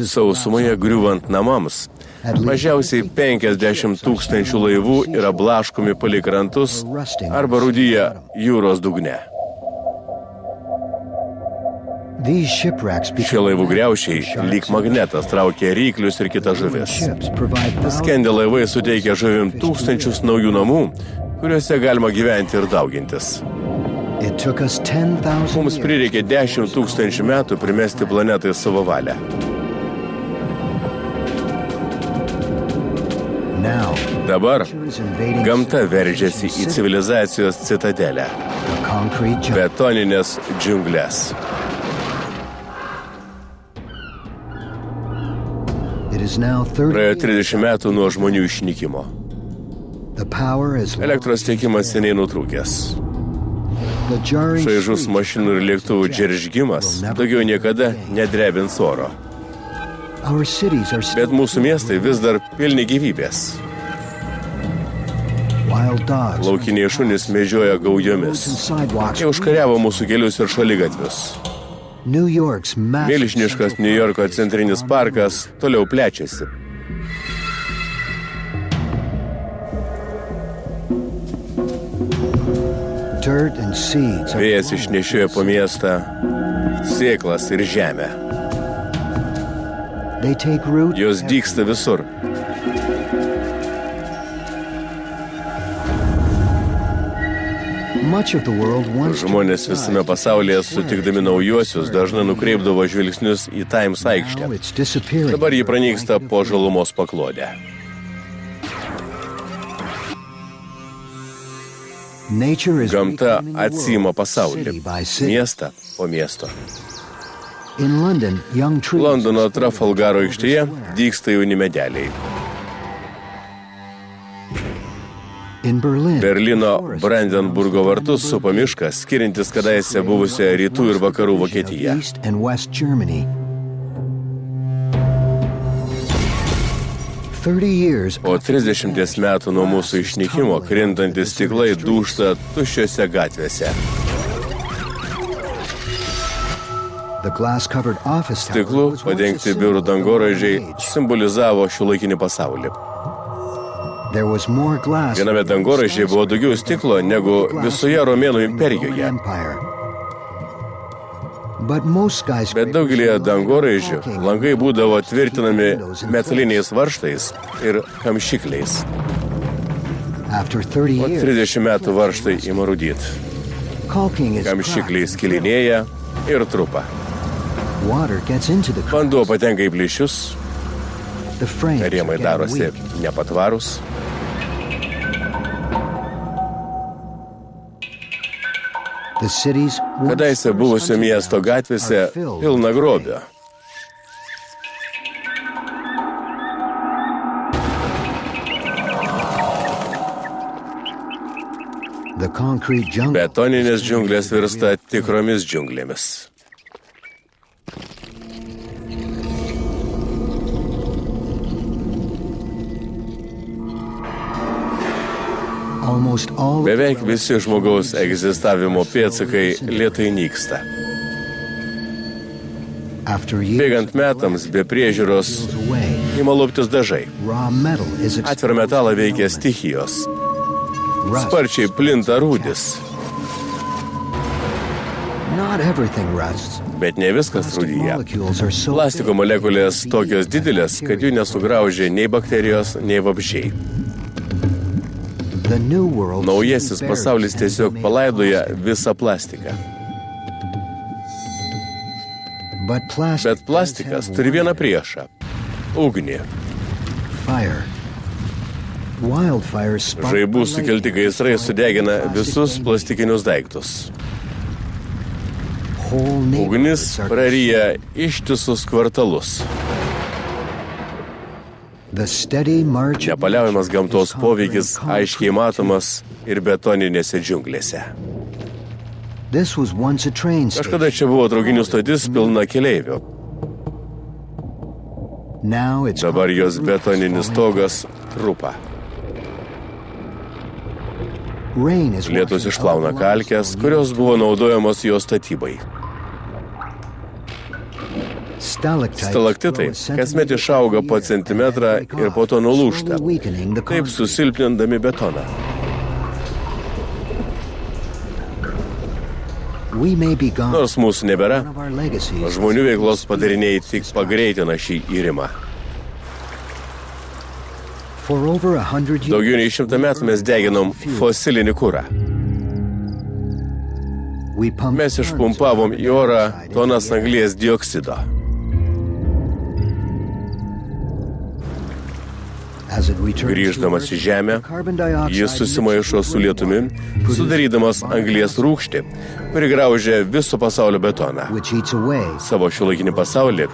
Sausumoje griūvant namams, mažiausiai 50 000 laivų yra blaškomi palei krantus arba rūdyja jūros dugne. Šie laivų griaušiai lyg magnetas traukia ryklius ir kitas žuvis. Paskendę laivai suteikia žuvim tūkstančius naujų namų, kuriuose galima gyventi ir daugintis. Mums prireikė 10 000 metų primesti planetai savo valią. Dabar gamta veržiasi į civilizacijos citadelę, betoninės džiunglės. Praėjo 30 metų nuo žmonių išnykimo. Elektros tiekimas seniai nutrūkęs. Šaižus mašinų ir lėktuvų džeržgimas daugiau niekada nedrebins oro. Bet mūsų miestai vis dar pilni gyvybės. Laukiniai šunys medžioja gaujomis. Jie užkariavo mūsų kelius ir šaligatvius. Milžiniškas Niujorko centrinis parkas toliau plečiasi. Vėjas išnešioja po miestą sėklas ir žemę. They take root Jos dygsta visur. Much of the world wants to Žmonės visame pasaulyje, sutikdami naujuosius, dažnai nukreipdavo žvilgsnius į Times aikštę. Now it's disappearing. Dabar ji pranyksta po žalumos paklodę. Nature is Gamta reclaiming the world, atsiima pasaulį, city by city. miestą po miesto. In London, young trees Londono Trafalgaro aikštėje dygsta jauni medeliai. in Berlin, Berlyno forest Brandenburgo vartus supa miškas, skiriantis kadaise buvusią rytų ir vakarų Vokietiją. East and West Germany. 30 years Po 30 metų nuo mūsų išnykimo krintantis stiklai dūžta tuščiose gatvėse. the glass-covered office tower Stiklu was once a padengti symbol biurų of the dangoraižiai Golden Age. simbolizavo šiuolaikinį pasaulį. There was more glass Viename dangoraižyje buvo daugiau stiklo negu visoje Romėnų imperijoje. Empire. But most skyscrapers Bet daugelį were dangoraižių walking langai būdavo tvirtinami metaliniais varžtais ir kamšikliais. After 30 O years, 30 metų varžtai ima rūdyti. caulking is Kamšikliai cracked. skilinėja ir trupa. Water gets into the Vanduo patenka į plyšius, the frames are rėmai getting darosi weak. nepatvarus. The cities once Kadaise buvusio miesto gatvėse pilna grobio. the concrete jungle Betoninės džiunglės virsta tikromis džiunglėmis. almost all Beveik visi žmogaus egzistavimo pėdsakai lėtai nyksta. after years Bėgant metams be priežiūros goes away. ima luptis dažai. Raw metal is Atvirą metalą veikia stichijos. rust. Sparčiai plinta rūdis, Not everything rusts. bet ne viskas Plastic rūdyje. molecules are so Plastiko molekulės tokios didelės, kad jų nesugraužia nei bakterijos, nei vabzdžiai. the new world Naujasis soon pasaulis buries tiesiog man-made palaidoja visą plastiką. But plastic Bet plastikas does have turi vieną one priešą - ugnį. fire. Wildfires spark Žaibų by sukelti lightning, gaisrai sudegina plastic visus things. plastikinius daiktus. Whole Ugnis neighborhoods are praryja ištisus kvartalus. The steady march of Nepaliaujamas nature gamtos is conquering poveikis concrete aiškiai matomas ir betoninėse džiunglėse. This was once a train Kažkada station. čia buvo traukinių stotis pilna keleivių. Now it's Dabar jos concrete betoninis falling. stogas trupa. Rain is Lietus washing išplauna out the kalkės, limestone kurios buvo naudojamos jo statybai. Stalactites Stalaktitai grow a kasmet centimeter išauga every po year, centimetrą break ir po to off, nulūžta, slowly weakening the taip concrete. susilpnindami betoną. We may be gone. Nors mūsų nebėra, One of our legacies žmonių veiklos padariniai tik pagreitina šį įrimą. For over 100 years, Daugiau nei 100 metų mes deginom fosilinį kurą. we pumped Mes tons išpumpavom of į orą dioxide tonas into the air. anglies dioksido. As it returns Grįždamas to į Earth, žemę, carbon dioxide jis susimaišo su lietumi, mixes with sudarydamas anglies rūgštį, kuri graužia viso pasaulio betoną. which eats away Savo šiuolaikinį pasaulį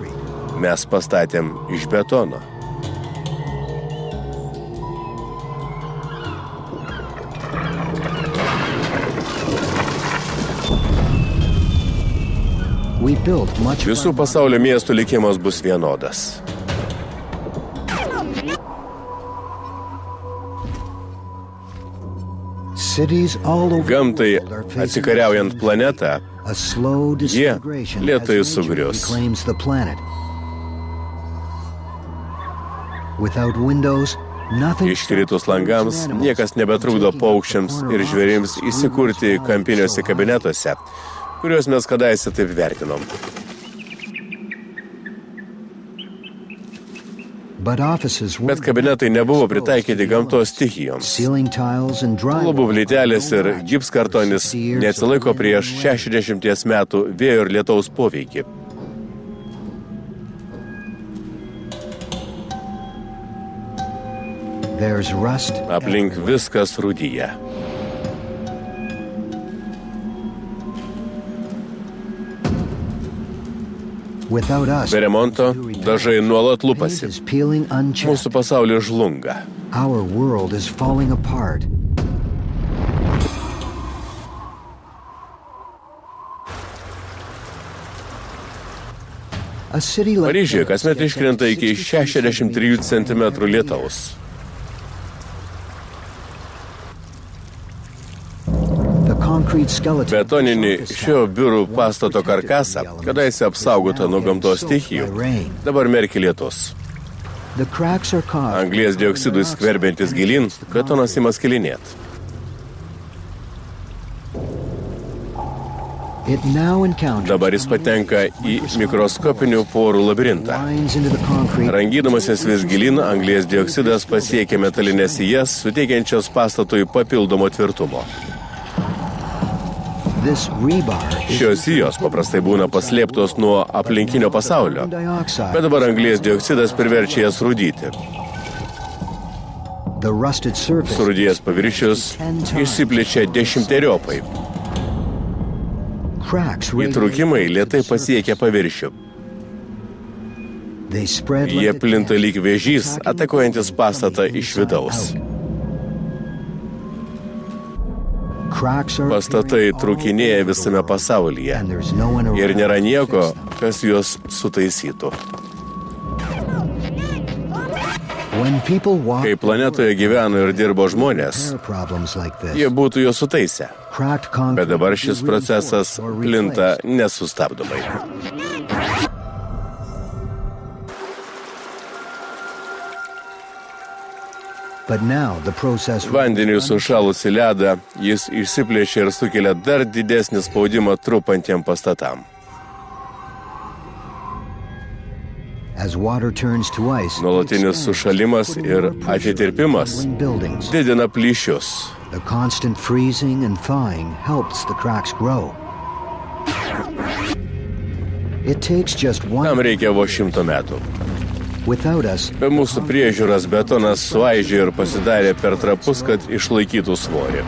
mes pastatėm iš betono. we built much of Visų our pasaulio miestų likimas bus vienodas. cities all over Gamtai the world are facing atsikariaujant planetą, a slow disintegration lėtai as nature sugrius. reclaims the planet. Without windows, nothing iškritus langams, niekas nebetrukdo paukščiams ir žvėrims įsikurti kampiniuose kabinetuose, kuriuos mes kadaise taip vertinom. But offices were Bet kabinetai nebuvo pritaikyti gamtos stichijoms. ceiling tiles and drywall. Lubų plytelės ir gipskartonis neatsilaiko prieš 60 metų vėjo ir lietaus poveikį. There's rust. Aplink viskas rūdyja. Without us, Be remonto dažai nuolat paint lupasi. is peeling unchecked. Mūsų pasaulis žlunga. Our world is falling apart. A city like Paryžiuje kasmet iškrenta iki 63 cm lietaus. the concrete skeleton. Betoninį šio biurų pastato karkasą, kadaise apsaugota nuo gamtos stichijų, dabar merkia lietus. The cracks are caused. Anglies dioksidui skverbiantis gilin, betonas ima skilinėti. It now encounters Dabar jis patenka į mikroskopinių porų labirintą. lines into the concrete. Rangydamasis vis gilin, anglies dioksidas pasiekia metalinės sijas, suteikiančios pastatui papildomo tvirtumo. This rebar is Šios sijos paprastai būna paslėptos nuo aplinkinio pasaulio, dioxide. bet dabar anglies dioksidas priverčia jas rūdyti. The rusted surface. Surūdėjęs paviršius išsiplečia 10-teriopai. Cracks radiate. Įtrūkimai lėtai pasiekia paviršių. They spread Jie like a plinta cancer, lyg vėžys, attacking atakuojantis the pastatą inside iš vidaus. out. Cracks are Pastatai appearing all trūkinėja over the visame world, pasaulyje and there's no one ir around nėra to nieko, fix them. kas juos sutaisytų. When people walk Kai planetoje gyveno ir dirbo žmonės, there are problems like this. jie būtų juos sutaisę, Cracked concrete bet dabar šis is reinforced procesas or plinta replaced. nesustabdomai. But now the process Vandeniui sušalus į ledą, jis išsiplėšia ir sukelia dar didesnį spaudimą trupantiem pastatam. as water turns to ice. Nuolatinis sušalimas ir atitirpimas Buildings. didina plyšius. The constant freezing and thawing helps the cracks grow. It takes just Tam one. reikia vos 100 metų. Without us, Be mūsų priežiūros betonas suaižė ir pasidarė per trapus, kad išlaikytų svorį.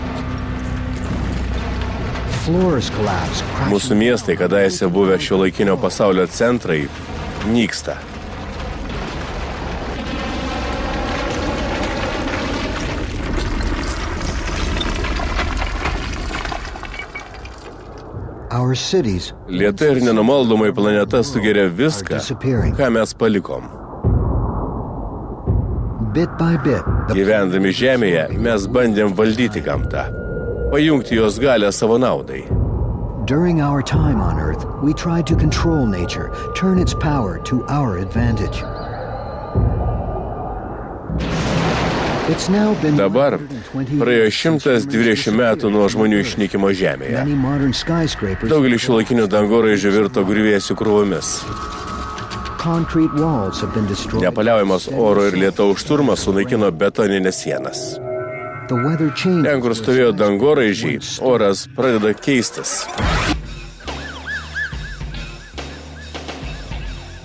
floors collapse. crashing Mūsų miestai, kadaise buvę šiuolaikinio pasaulio centrai, nyksta. Our cities Lėtai ir nenumaldomai planeta sugeria viską, ką mes palikom. bit by bit. The Gyvendami Žemėje mes bandėm valdyti gamtą, pajungti jos galę savo naudai. During our time on Earth, we tried to control nature, turn its power to our advantage. It's now been Dabar 120 praėjo years since 120 metų nuo žmonių išnykimo Žemėje. many modern skyscrapers. Daugelis šiuolaikinių dangoraižių virto griuvėsių krūvomis. Concrete walls have been destroyed. Nepaliaujamas oro ir lietaus šturmas sunaikino betoninės sienas. The weather changes. Ten, kur stovėjo dangoraižiai, oras pradeda keistis.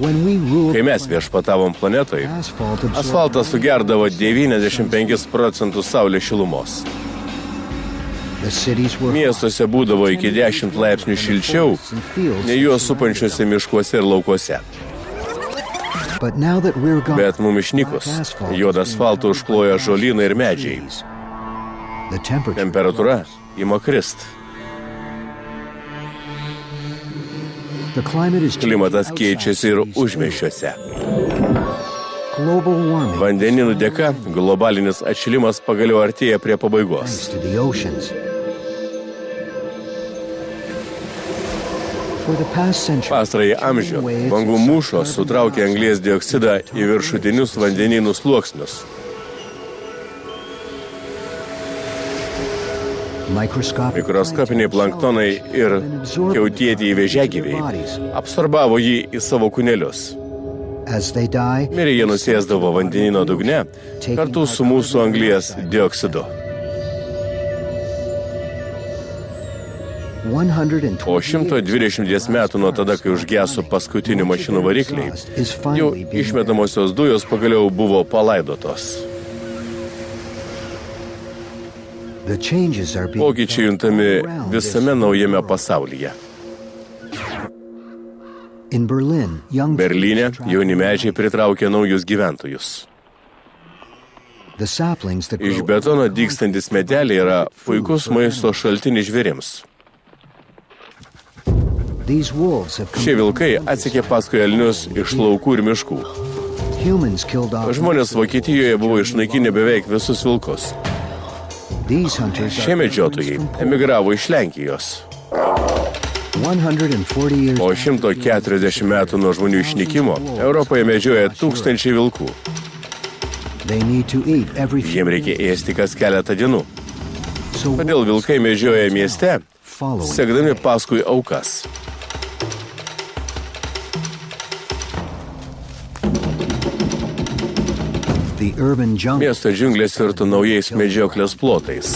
When we ruled Kai mes viešpatavom planetoj, asphalt absorbed asfaltas sugerdavo 95 procentus saulės šilumos. the cities were Miestuose būdavo iki 10 laipsnių šilčiau, nei juos supančiuose miškuose ir laukuose. But now that we're gone, Bet mum išnykus, juodą asfaltą užkloja žolynai ir medžiai. the temperature Temperatūra ima krist. the climate is changing Klimatas outside keičiasi ir cities. užmiesčiuose. Global warming Vandeninų dėka globalinis atšilimas pagaliau artėja prie pabaigos. thanks to the oceans. For the past century, Pastarąjį amžių bangų mūšos sutraukė anglies dioksidą į viršutinius vandenynų sluoksnius. Mikroskopiniai planktonai ir kiautietieji vėžiagyviai absorbavo jį į savo kūnelius. As they die, Mirę jie nusėsdavo vandenino dugne kartu su mūsų anglies dioksidu. 120 O 120 metų nuo tada, kai užgeso paskutinių mašinų varikliai, jų išmetamosios dujos pagaliau buvo palaidotos. The changes are being Pokyčiai juntami visame naujame pasaulyje. in Berlin. Young Berlyne jauni medžiai pritraukė naujus gyventojus. the saplings that Iš grow betono dygstantis medeliai yra puikus maisto šaltinis žvėrims. these wolves have Šie vilkai atsekė paskui elnius iš laukų ir miškų. humans killed off. Žmonės Vokietijoje buvo išnaikinę beveik visus vilkus. These hunters Šie medžiotojai emigravo iš Lenkijos. 140 years Po 140 metų nuo žmonių išnykimo Europoje medžioja tūkstančiai vilkų. they need to eat every few Jiem reikia ėsti kas keletą dienų. so Todėl vilkai medžioja mieste, follow it. sekdami paskui aukas. The urban jungle Miesto džiunglės virto naujais medžioklės plotais.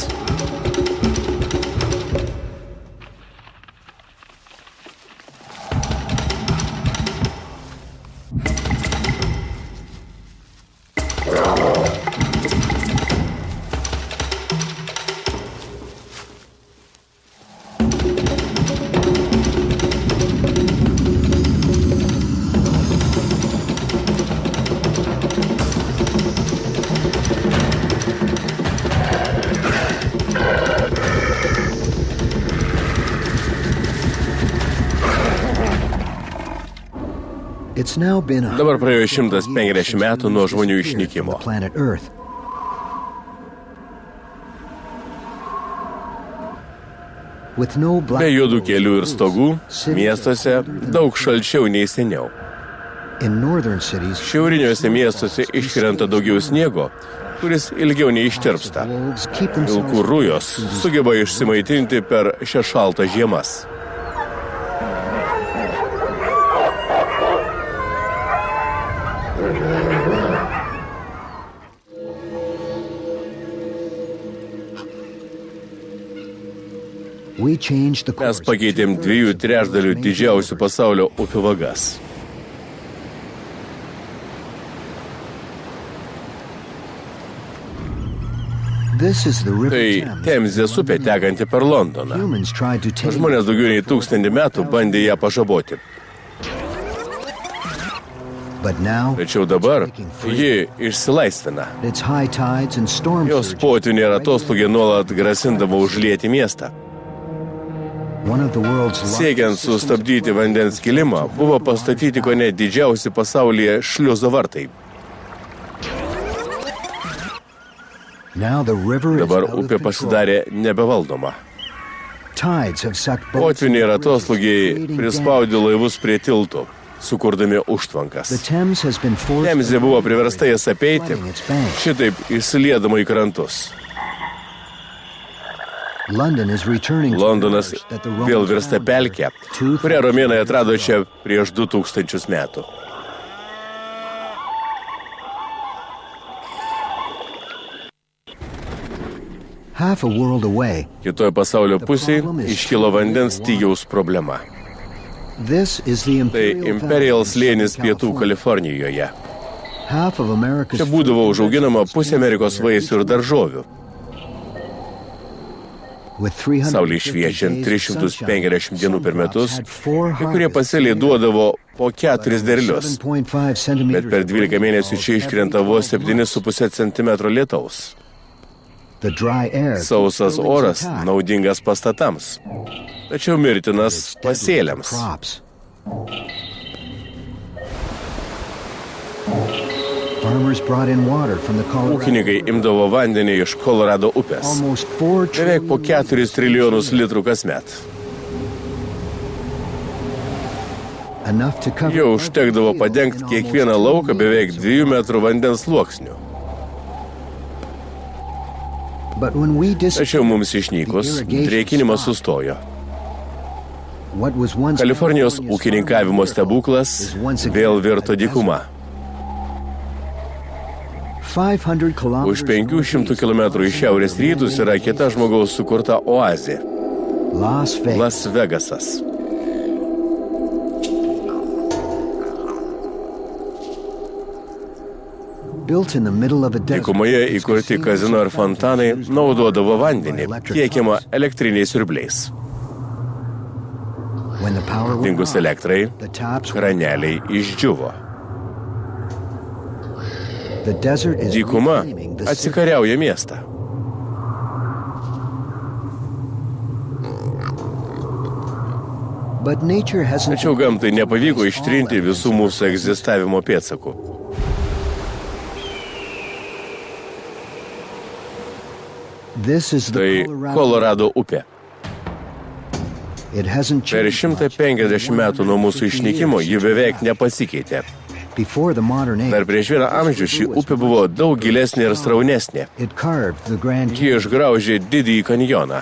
It's now been Dabar praėjo 150 metų nuo žmonių išnykimo. planet Earth. With no Be black juodų kelių ir stogų, miestuose daug šalčiau nei seniau. in northern cities, Šiauriniuose miestuose iškrenta daugiau sniego, kuris ilgiau neištirpsta. wolves keep Vilkų themselves rujos sugeba išsimaitinti per šias šaltas žiemas. we change the Mes course. pakeitėm 2/3 didžiausių pasaulio upių vagas. This is the river Tai Thames. Temzės upė tekanti per Londoną. Humans tried to take Žmonės daugiau nei 1000 metų bandė ją pažaboti. but now Tačiau dabar ji išsilaisvina. its high tides and storm Jos surge. potvyniai ir atoslūgiai nuolat grasindavo užlieti miestą. One of the world's Siekiant sustabdyti vandens kilimą, buvo pastatyti kone didžiausi pasaulyje šliuzo vartai. now the river is Dabar out of upė control. pasidarė nebevaldoma. Tides have sucked boats Potvyniai ir into the rivers, atoslūgiai creating prispaudė damage. laivus prie tiltų, sukurdami The užtvankas. Thames has been forced Temzė buvo priversta jas apeiti, flooding its banks. šitaip įsiliedama į krantus. London is returning to Londonas rivers that the vėl Romans virsta found there pelkę, 2000 kurią romėnai atrado čia prieš 2000 metų. half a world away. Kitoje pasaulio pusėje iškilo vandens stygiaus problema. This is the Tai Imperial slėnis pietų Kalifornijoje. Half of America's Čia būdavo užauginama pusė Amerikos vaisių ir daržovių. with 350 Saulė šviečiant days of 350 sunshine, dienų per some metus, crops had 4 kai kurie harvests. pasėliai duodavo po 4 derlius, 7.5 bet centimeters per of 12 mėnesių čia rainfall iškrenta every vos 12 months. 7,5 cm lietaus. The dry air Sausas keeps buildings oras intact. naudingas pastatams, tačiau mirtinas pasėliams. Crops. Farmers brought in water from the Colorado. Ūkininkai imdavo vandenį iš Kolorado upės. Almost 4 Beveik po 4 trilijonus litrų kasmet. enough to cover Jau every užtekdavo field padengti in almost kiekvieną 2 lauką beveik years. 2 metrų vandens sluoksnių. But when we Tačiau mums išnykus, drėkinimas sustojo. What was once Kalifornijos California's ūkininkavimo farming stebuklas is once again vėl virto a desert. dykuma. Už 500 km į šiaurės rytus yra kita žmogaus sukurta oazė – Las Vegasas. Dykumoje įkurti kazino ir fontanai naudodavo vandenį, tiekiamą elektriniais siurbliais. Dingus elektrai, kraneliai išdžiuvo. Dykuma atsikariauja miestą. Tačiau gamtai nepavyko ištrinti visų mūsų egzistavimo pėdsakų. Tai Kolorado upė. Per 150 metų nuo mūsų išnykimo ji beveik nepasikeitė. Dar prieš vieną amžių ši upė buvo daug gilesnė ir sraunesnė. Ji išgraužė didįjį kanjoną.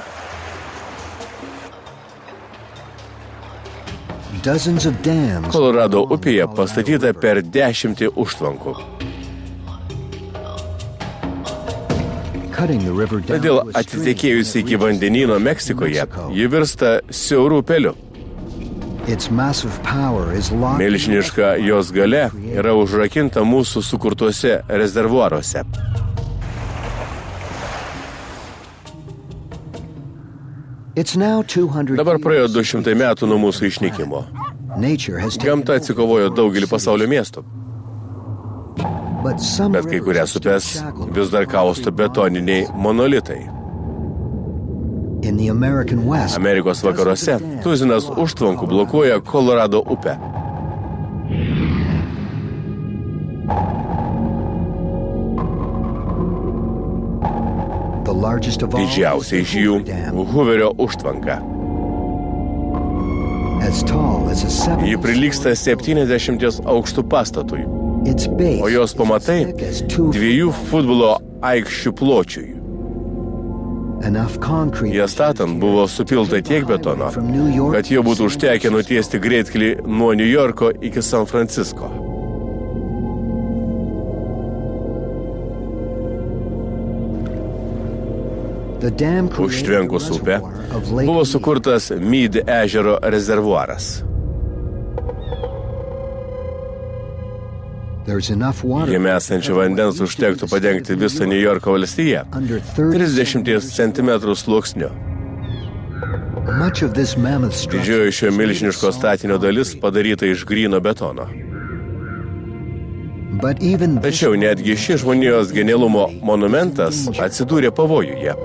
Kolorado upėje pastatyta per 10 užtvankų. Todėl atitekėjusi iki vandenyno Meksikoje, ji virsta siauru upeliu. Milžiniška jos galia yra užrakinta mūsų sukurtuose rezervuaruose. Dabar praėjo 200 metų nuo mūsų išnykimo. Gamta atsikovojo daugelį pasaulio miestų. Bet kai kurias upes vis dar kausto betoniniai monolitai. Amerikos vakaruose tuzinas užtvankų blokuoja Kolorado upę. Didžiausia iš jų Hooverio užtvanka. Ji prilygsta 70 aukštų pastatui, o jos pamatai 2 futbolo aikščių pločiui. Ją statant buvo supilta tiek betono, kad jo būtų užtekę nutiesti greitkelį nuo New Yorko iki San Francisco. Užtvenkus upę buvo sukurtas Mead ežero rezervuaras. Jame esančio vandens užtektų padengti visą New Yorko valstiją 30 cm sluoksniu. Didžioji šio milžiniško statinio dalis padaryta iš gryno betono. Tačiau netgi šis žmonijos genialumo monumentas atsidūrė pavojuje.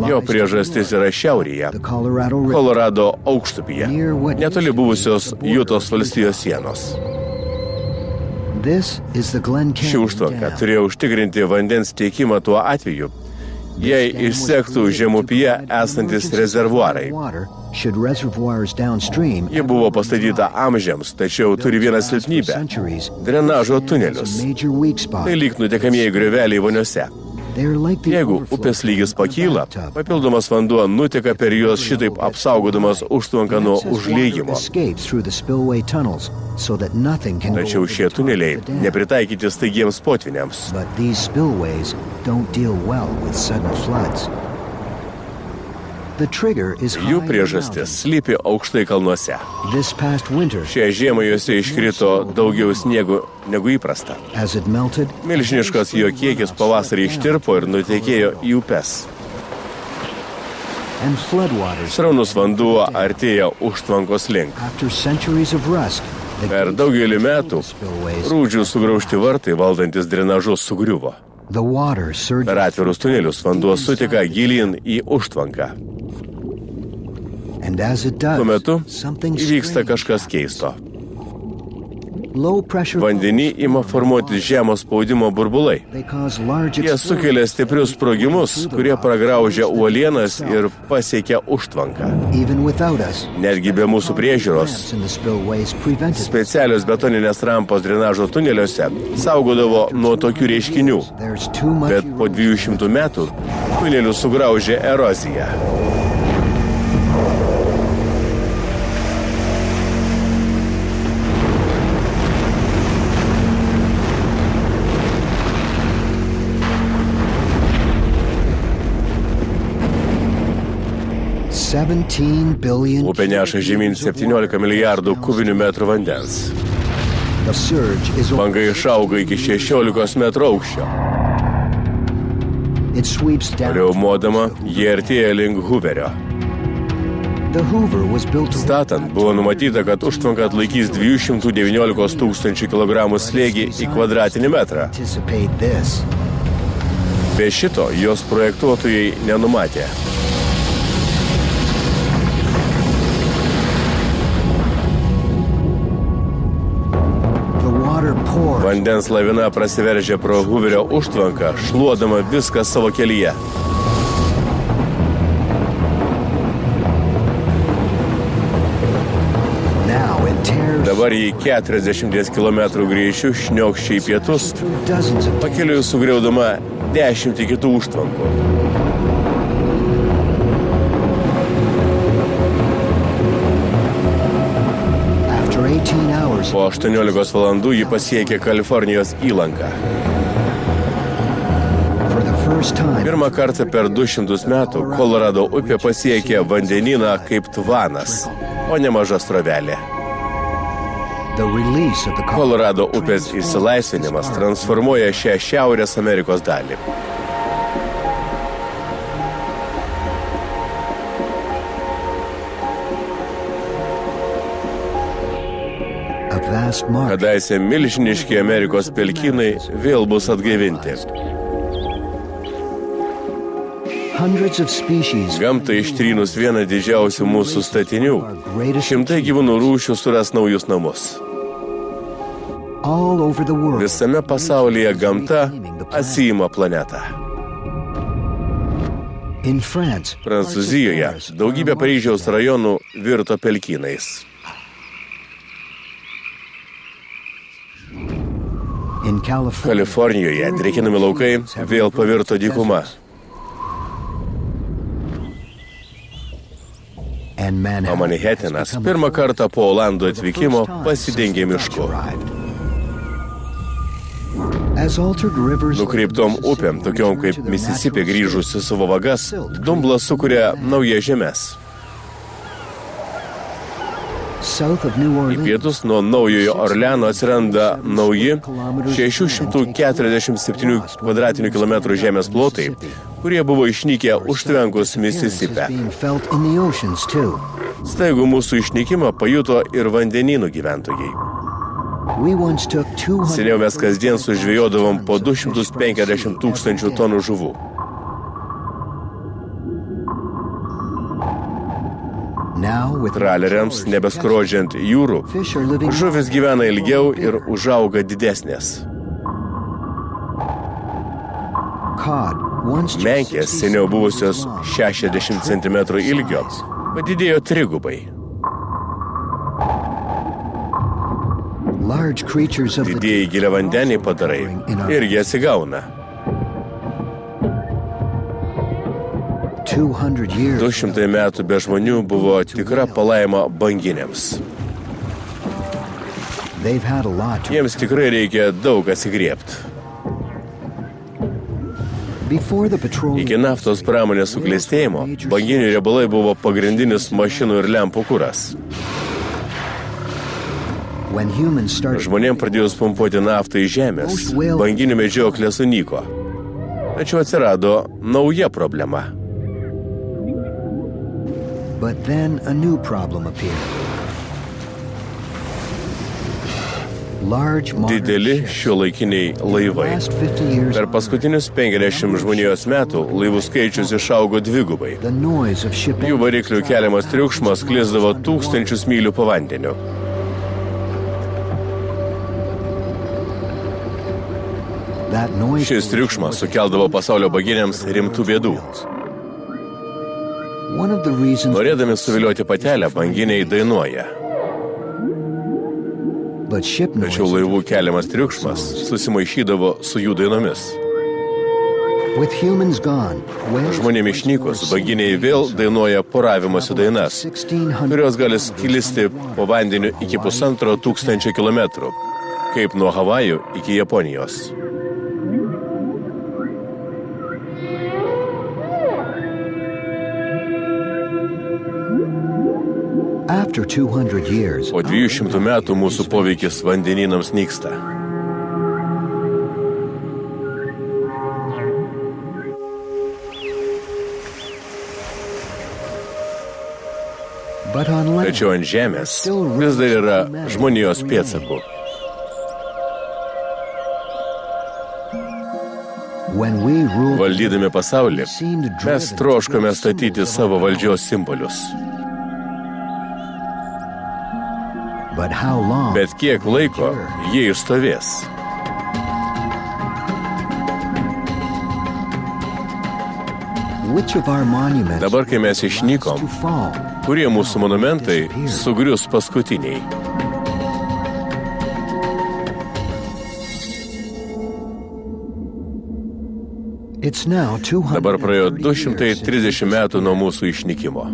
Jo priežastis yra šiaurėje, Kolorado aukštupyje, netoli buvusios Jutos valstijos sienos. Ši užtvanka turėjo užtikrinti vandens tiekimą tuo atveju, jei išsektų žemupyje esantis rezervuarai. Ji buvo pastatyta amžiams, tačiau turi vieną silpnybę – drenažo tunelius. Tai lyg nutekamieji grioveliai voniose. Jeigu upės lygis pakyla, papildomas vanduo nuteka per juos šitaip apsaugodamas užtvanką nuo užliejimo. Tačiau šie tuneliai nepritaikyti staigiems potvyniams. Jų priežastis slypi aukštai kalnuose. Šią žiemą juose iškrito daugiau sniego negu įprasta. Milžiniškas jo kiekis pavasarį ištirpo ir nutekėjo į upes. Sraunus vanduo artėja užtvankos link. Per daugelį metų rūdžių sugraužti vartai valdantis drenažus sugriuvo. Per atvirus tunelius vanduo suteka gilyn į užtvanką. Tuo metu įvyksta kažkas keisto. Vandenį ima formuoti žemo spaudimo burbulai. Jie sukelia stiprius sprogimus, kurie pragraužia uolienas ir pasiekia užtvanką. Netgi be mūsų priežiūros, specialios betoninės rampos drenažo tuneliuose saugodavo nuo tokių reiškinių, bet po 200 metų tunelių sugraužė erozija. 17 billion Upė neša žemyn 17 milijardų kubinių metrų vandens. The surge is Banga išauga iki 16 metrų aukščio. It sweeps down. Riaumodama, jie artėja link Hooverio. The Hoover was built to Statant buvo numatyta, kad užtvanka atlaikys 219 tūkstančių kilogramų slėgį į kvadratinį metrą. anticipate this. Be šito jos projektuotojai nenumatė. The water poured. Vandens lavina prasiveržė pro Hooverio užtvanką, šluodama viską savo kelyje. Now it tears Dabar jį 40 km greičiu šniokščia į pietus, through dozens of pakeliui sugriaudama 10 kitų užtvankų. After 18 hours, Po 18 valandų ji pasiekė Kalifornijos įlanką. for the first time, Pirmą kartą per 200 metų Kolorado upė pasiekė vandenyną kaip tvanas, o ne maža srovelė. the release of the Kolorado upės išsilaisvinimas transformuoja šią Šiaurės Amerikos dalį. a vast marsh Kadaise milžiniški Amerikos pelkynai vėl bus atgaivinti. hundreds of species Gamtai ištrynus vieną didžiausių mūsų statinių, šimtai gyvūnų rūšių suras naujus namus. all over the world. Visame pasaulyje gamta atsiima planetą. In France, Prancūzijoje daugybė Paryžiaus rajonų virto pelkynais. in California, Kalifornijoje drėkinami laukai vėl pavirto dykuma. and O Manhattan Manhattanas pirmą kartą po Olandų atvykimo pasidengė mišku. As altered rivers Nukreiptom upėm, tokiom kaip Mississippi grįžusi savo vagas, dumblas sukuria naujas žemės. south of New Į Orleans, pietus nuo Naujojo Orleano atsiranda nauji 647 kvadratinių kilometrų žemės plotai, kurie buvo išnykę užtvenkus Mississippi. being felt in the oceans too. Staigų mūsų išnykimą pajuto ir vandenynų gyventojai. We once took 200 Seniau mes kasdien sužvejodavom po 250 tūkstančių tonų žuvų. now with Traleriams nebeskrodžiant jūrų, fish are living žuvis gyvena ilgiau ir užauga didesnės. cod once just Menkės 60 seniau buvusios long, 60 cm ilgio padidėjo trigubai. large creatures of the Didieji giliavandeniai padarai irgi atsigauna. 200 years 200 metų be žmonių buvo tikra palaima banginėms. they've had a lot to Jiems tikrai reikia daug atsigriepti. before the petroleum Iki naftos pramonės suklestėjimo banginių riebalai buvo pagrindinis mašinų ir lempų kuras. when humans started Žmonėm pradėjus pumpuoti naftą į žemės, banginių medžioklė sunyko. Tačiau atsirado nauja problema. but then a new problem appeared. Large modern Dideli ships. šiuolaikiniai laivai. Last 50 years Per paskutinius 50 žmonijos metų laivų skaičius išaugo dvigubai. the noise of ship Jų variklių keliamas triukšmas sklisdavo 1000 mylių po vandeniu. that noise Šis triukšmas sukeldavo pasaulio baginėms rimtų bėdų. one of the reasons Norėdami suvilioti patelę, banginiai dainuoja. but ship noise Tačiau laivų keliamas triukšmas susimaišydavo su jų dainomis. with humans gone whales Žmonėm išnykus, banginiai vėl dainuoja poravimosi dainas, 1600 kurios gali sklisti po vandeniu iki 1500 kilometrų, kaip nuo Havajų iki Japonijos. After 200 years, Po 200 metų mūsų poveikis vandenynams nyksta. but on land, Tačiau ant Žemės vis dar yra žmonijos pėdsakų. when we ruled, Valdydami pasaulį, mes troškome statyti savo valdžios simbolius. but how long? Bet kiek laiko jie išstovės? Which of our monuments Dabar, kai mes išnykom, to fall? kurie mūsų monumentai sugrius paskutiniai? It's now 200 Dabar praėjo 230 metų nuo mūsų išnykimo.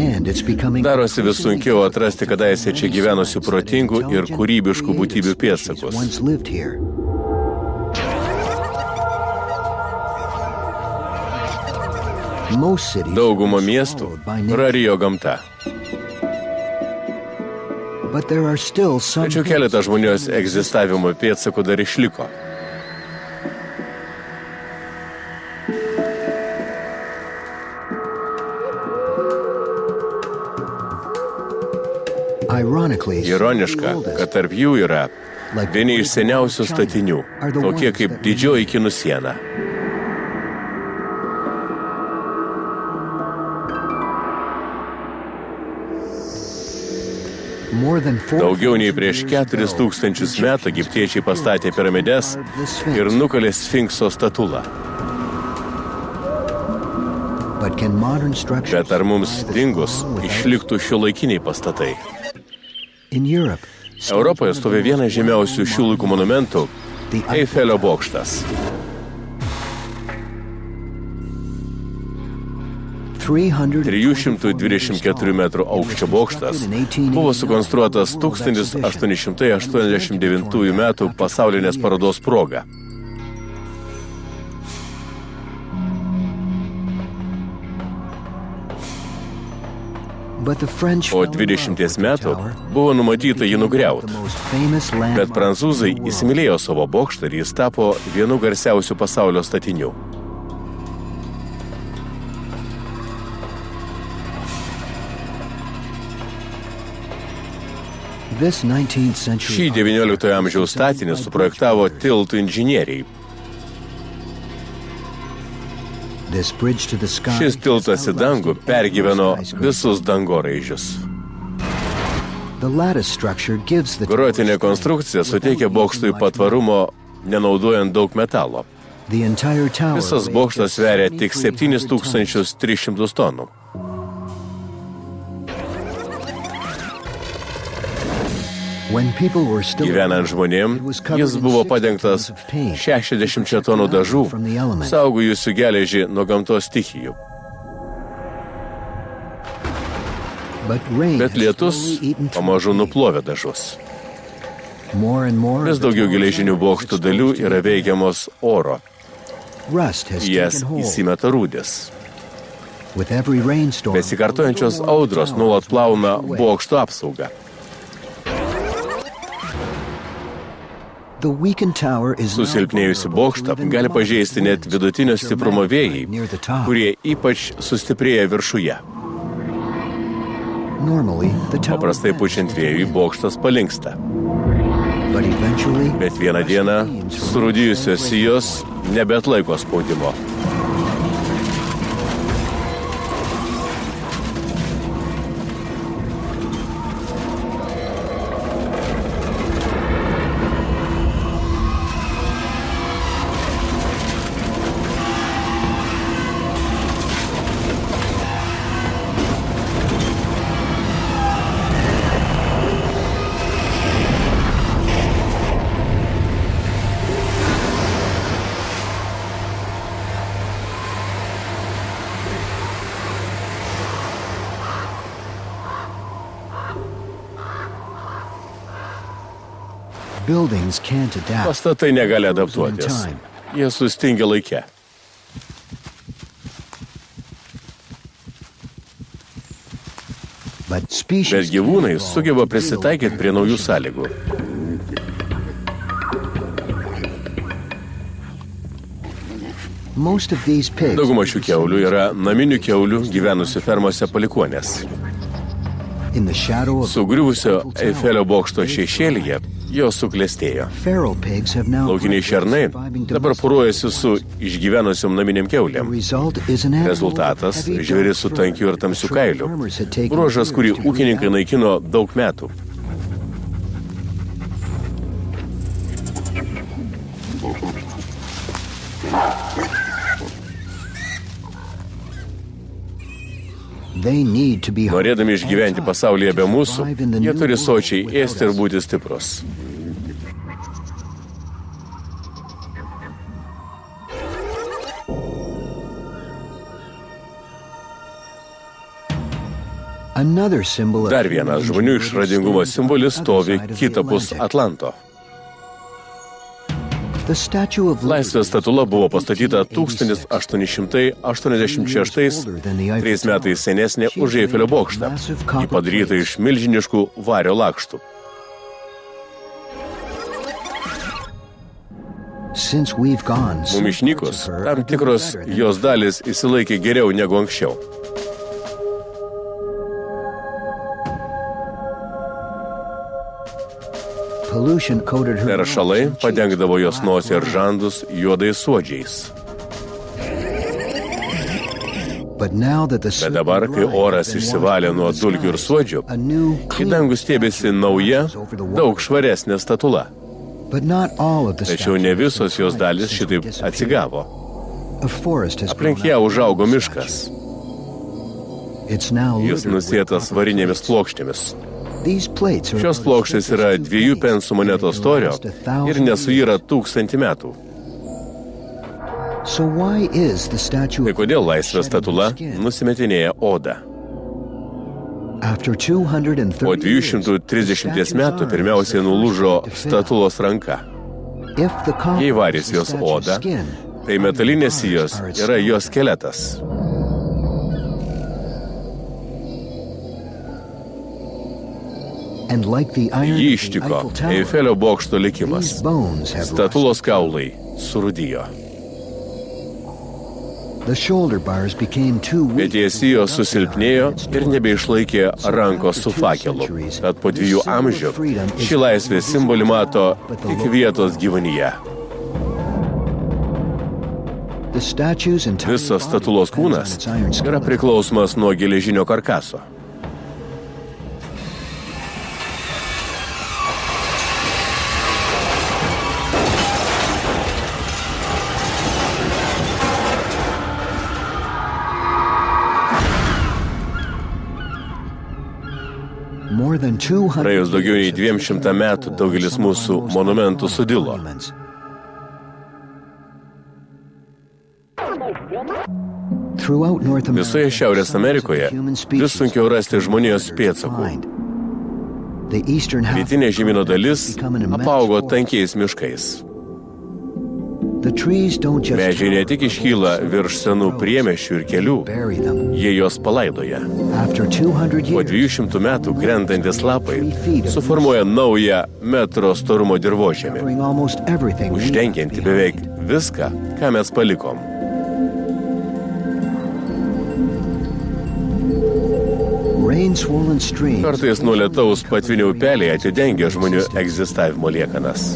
and it's becoming Darosi vis sunkiau atrasti kadaise čia gyvenusių protingų ir kūrybiškų būtybių pėdsakus. once lived here. Most cities Dauguma miestų followed by nature, prarijo gamta. but there are still some Tačiau keletas žmonijos egzistavimo pėdsakų dar išliko. Ironically, Ironiška, kad tarp jų yra vieni iš seniausių statinių, tokie kaip didžioji kinų siena. more than 4 Daugiau nei prieš 4000 metų egiptiečiai pastatė piramides ir nukalė Sfinkso statulą. but can modern structures Bet ar mums dingus išliktų šiuolaikiniai pastatai? in Europe Europoje stovi vienas žymiausių šių laikų monumentų – Eifelio bokštas. 324 metrų aukščio bokštas buvo sukonstruotas 1889 metų pasaulinės parodos proga. but the French Po fell in love 20 with the metų tower, buvo numatyta jį nugriauti. the most famous Bet landmark prancūzai įsimylėjo savo bokštą ir jis tapo vienu garsiausių pasaulio statinių. this 19th century Šį 19 amžiaus statinį suprojektavo tiltų inžinieriai. this bridge to the sky Šis tiltas į dangų pergyveno visus dangoraižius. the lattice structure gives the Grotinė konstrukcija suteikia bokštui patvarumo, nenaudojant daug metalo. the entire tower Visas bokštas sveria tik 7300 tonų. when people were still Gyvenant žmonėm, jis buvo padengtas 60 tonų dažų, saugojusių geležį nuo gamtos stichijų. but rain Bet has lietus slowly eaten through pamažu nuplovė dažus. more and more Vis of the daugiau tower's geležinių walls bokštų dalių exposed to yra veikiamos oro. rust has Jas taken hold įsimeta rūdis. with every rainstorm Besikartojančios audros nuolat plauna bokšto apsaugą. the weakened tower is now Susilpnėjusi vulnerable to bokštą even gali violent pažeisti net winds vidutinio which are stiprumo vėjai, magnified near the top. kurie ypač sustiprėja viršuje. Normally, the tower Paprastai bends, pučiant vėjui bokštas palinksta. but eventually Bet vieną dieną surūdijusios sijos nebeatlaiko spaudimo. buildings can't adapt Pastatai negali adaptuotis. Jie sustingia laike. Bet gyvūnai sugeba prisitaikyti prie naujų sąlygų. Dauguma šių kiaulių yra naminių kiaulių gyvenusių fermose palikuonės. Sugriuvusio Eifelio bokšto šešėlyje jos suklestėjo. Laukiniai šernai dabar poruojasi su išgyvenusiom naminiam kiaulėm. Rezultatas – žvėris su tankiu ir tamsiu kailiu. Bruožas, kurį ūkininkai naikino daug metų. Norėdami išgyventi pasaulyje be mūsų, jie turi sočiai ėsti ir būti stiprus. Dar vienas žmonių išradingumo simbolis stovi kitapus Atlanto. Laisvės statula buvo pastatyta 1886, 3 metais senesnė už Eifelio bokštą. Ji padaryta iš milžiniškų vario lakštų. Mums išnykus, tam tikros jos dalis išsilaikė geriau negu anksčiau. Teršalai padengdavo jos nosį ir žandus juodais suodžiais. Bet dabar, kai oras išsivalė nuo dulkių ir suodžių, į dangų stėbėsi nauja, daug švaresnė statula. Tačiau ne visos jos dalis šitaip atsigavo. Aplink ją užaugo miškas. Jis nusėtas varinėmis plokštėmis. Šios plokštės yra 2 pensų monetos storio ir nesuyra 1000 metų. Tai kodėl laisvės statula nusimetinėja odą? Po 230 metų pirmiausiai nulūžo statulos ranka. Jei varys jos odą, tai metalinės sijos yra jos skeletas. Jį ištiko Eifelio bokšto likimas. Statulos kaulai surūdijo. Peties sijos susilpnėjo ir nebeišlaikė rankos su fakelu. Tad po 2 amžių ši laisvės simbolį mato tik vietos gyvūnyje. Visas statulos kūnas yra priklausomas nuo geležinio karkaso. Praėjus daugiau nei 200 metų daugelis mūsų monumentų sudilo. Visoje Šiaurės Amerikoje vis sunkiau rasti žmonijos pėdsakų. Pietinė žemyno dalis apaugo tankiais miškais. Medžiai ne tik iškyla virš senų priemiesčių ir kelių, jie jos palaidoja. Po 200 metų krentantis lapai suformuoja naują metro storumo dirvožemį, uždengianti beveik viską, ką mes palikom. Kartais nuo lietaus patviniai upeliai atidengia žmonių egzistavimo liekanas.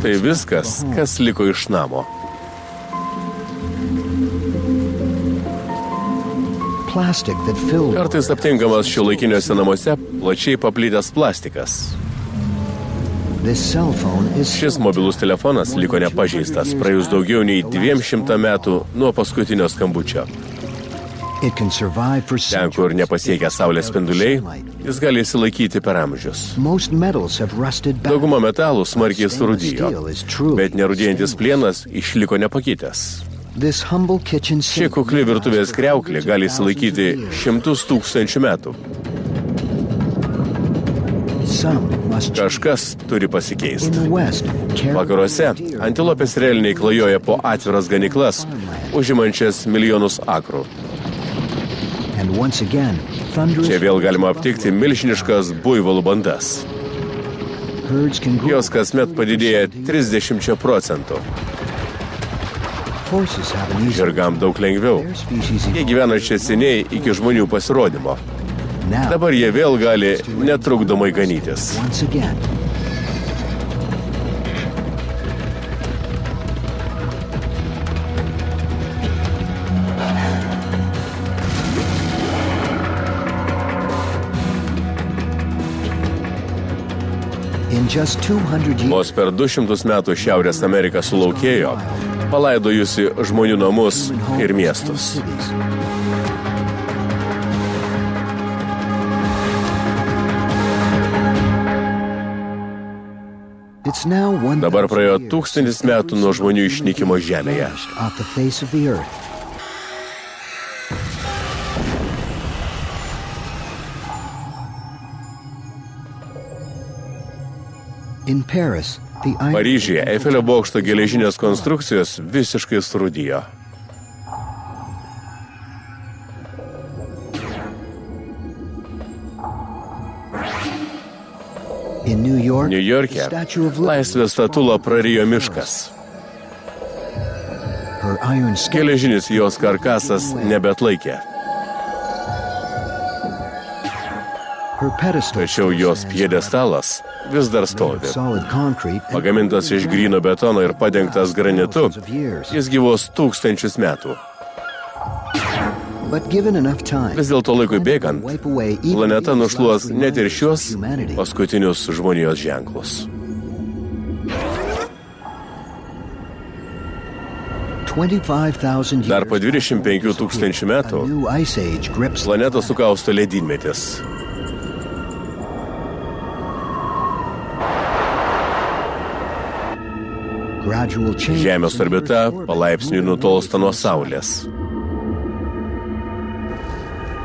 Tai viskas, kas liko iš namo. Kartais aptinkamas šiuolaikiniuose namuose plačiai paplitęs plastikas. Šis mobilus telefonas liko nepažeistas praėjus daugiau nei 200 metų nuo paskutinio skambučio. Ten, kur nepasiekia saulės spinduliai, jis gali išsilaikyti per amžius. Dauguma metalų smarkiai surūdijo, bet nerūdėjantis plienas išliko nepakitęs. Ši kukli virtuvės kriauklė gali išsilaikyti 100 000 metų. Kažkas turi pasikeisti. In the west, Vakaruose antilopės ir elniai klajoja po atviras ganyklas, užimančias milijonus akrų. and once again, thunderous Čia vėl galima aptikti milžiniškas buivolų bandas. herds can grow. Jos kasmet padidėja 30%. Horses have an easier Žirgam daug lengviau. their species Jie gyvena čia seniai iki žmonių pasirodymo. now. Dabar jie vėl gali netrukdomai ganytis. Once again, in just 200 years, Vos per 200 metų Šiaurės Amerika sulaukėjo, palaidojusi žmonių namus ir miestus. cities. It's now Dabar praėjo 1000 metų nuo žmonių išnykimo Žemėje. off the face of the earth. In Paris, the iron Paryžiuje Eifelio bokšto geležinės konstrukcijos visiškai surūdijo. in New York, Niujorke the Statue of Liberty, laisvės statulą prarijo miškas. her iron skeleton Geležinis jos karkasas nebeatlaikė, her pedestal tačiau jos pjedestalas vis dar stovi. solid concrete and Pagamintas iš gryno betono ir padengtas granitu, thousands of years. jis gyvos 1000 metų. But given enough time, Vis dėlto laikui bėgant, wipe away even planeta these nušluos last net ir remnants šios of humanity. paskutinius žmonijos ženklus. 25,000 Dar po years 25 tūkstančių metų a new ice age grips planetą sukausto ledynmetis. gradual change. Žemės orbita palaipsniui nutolsta nuo Saulės.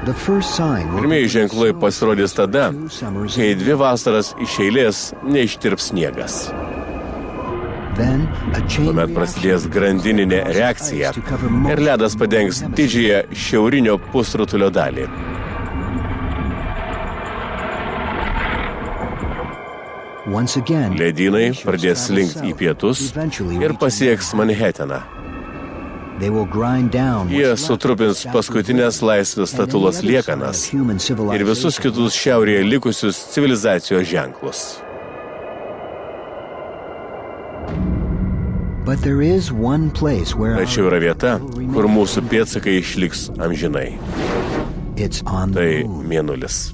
The first sign will Pirmieji ženklai pasirodys tada, two summers kai 2 vasaras iš eilės neištirps sniegas. then a chain Tuomet prasidės grandininė reakcija ir ledas padengs didžiąją šiaurinio pusrutulio dalį. once again Ledynai pradės slinkti į pietus ir pasieks Manhattaną. they will grind down Jie sutrupins paskutinės laisvės statulos liekanas ir visus kitus šiaurėje likusius civilizacijos ženklus. but there is one place where Tačiau yra vieta, kur mūsų pėdsakai išliks amžinai. it's on the Tai moon. Mėnulis.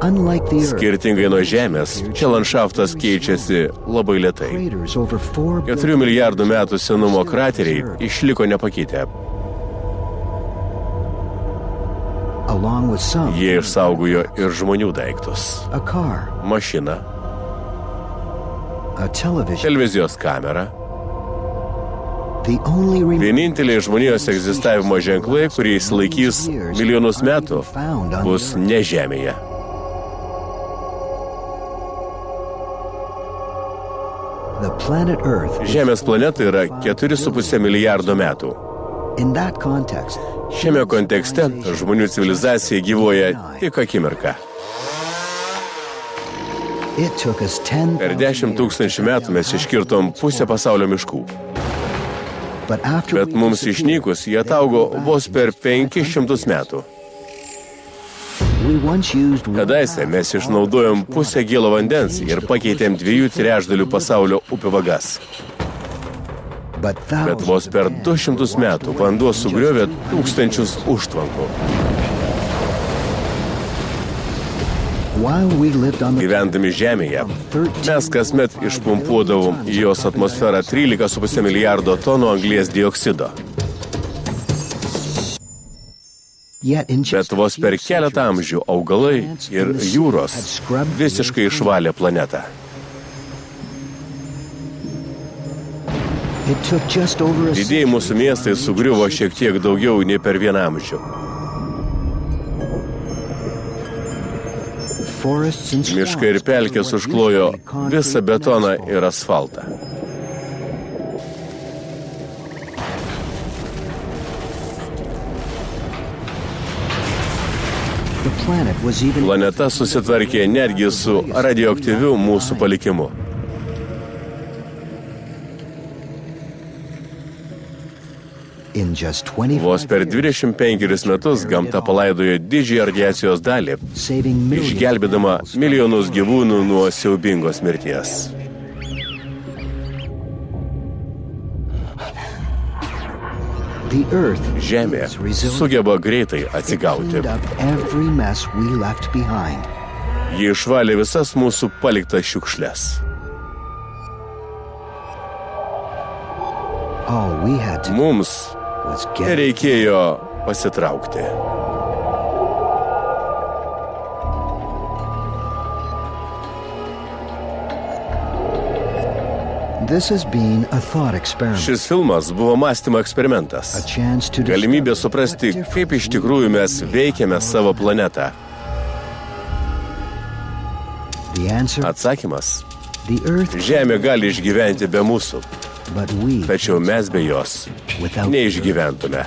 Unlike the earth, Skirtingai nuo Žemės, čia landšaftas keičiasi labai lietai. craters over 4 4 milijardų metų senumo krateriai išliko nepakitę. along with some Jie išsaugojo ir žmonių daiktus. a car, Mašiną, a television, televizijos kamerą. the only Vieninteliai žmonijos egzistavimo ženklai, kurie išsilaikys milijonus metų, bus ne Žemėje. the planet Earth. Žemės planeta yra 4,5 milijardo metų. In that context, Šiame kontekste žmonių civilizacija gyvuoja tik akimirką. it took us 10 Per 10 000 metų mes iškirtom pusę pasaulio miškų, but after bet we mums išnykus jie ataugo vos per 500 metų. we once used Kadaise mes išnaudojom pusę gėlo vandens ir pakeitėm 2/3 pasaulio upių vagas. but Bet thousands vos per 200 metų vanduo sugriovė tūkstančius užtvankų. while we lived on the Gyvendami Žemėje, mes kasmet išpumpuodavom į jos atmosferą 13,5 milijardo tonų anglies dioksido. yet in Bet just vos per keletą amžių augalai ir jūros visiškai išvalė planetą. it took just over a Didieji mūsų miestai sugriuvo šiek tiek daugiau nei per vieną amžių. Forests and swamps Miškai ir pelkės užklojo visą betoną ir asfaltą. The planet was even Planeta susitvarkė netgi su radioaktyviu mūsų palikimu. in just 25 Vos per 25 metus gamta palaidojo didžiąją radiacijos dalį, saving millions išgelbėdama milijonus gyvūnų nuo siaubingos mirties. The Earth Žemė is resilient sugeba greitai atsigauti. cleaned up every mess we left behind. Ji išvalė visas mūsų paliktas šiukšles. All we had to Mums was get reikėjo pasitraukti. This has been a thought experiment. Šis filmas buvo mąstymo eksperimentas. A chance to Galimybė discover suprasti, what kaip iš tikrųjų mes veikiame savo planetą. The answer, Atsakymas the Earth, – Žemė gali išgyventi be mūsų, but we tačiau mes be jos without neišgyventume.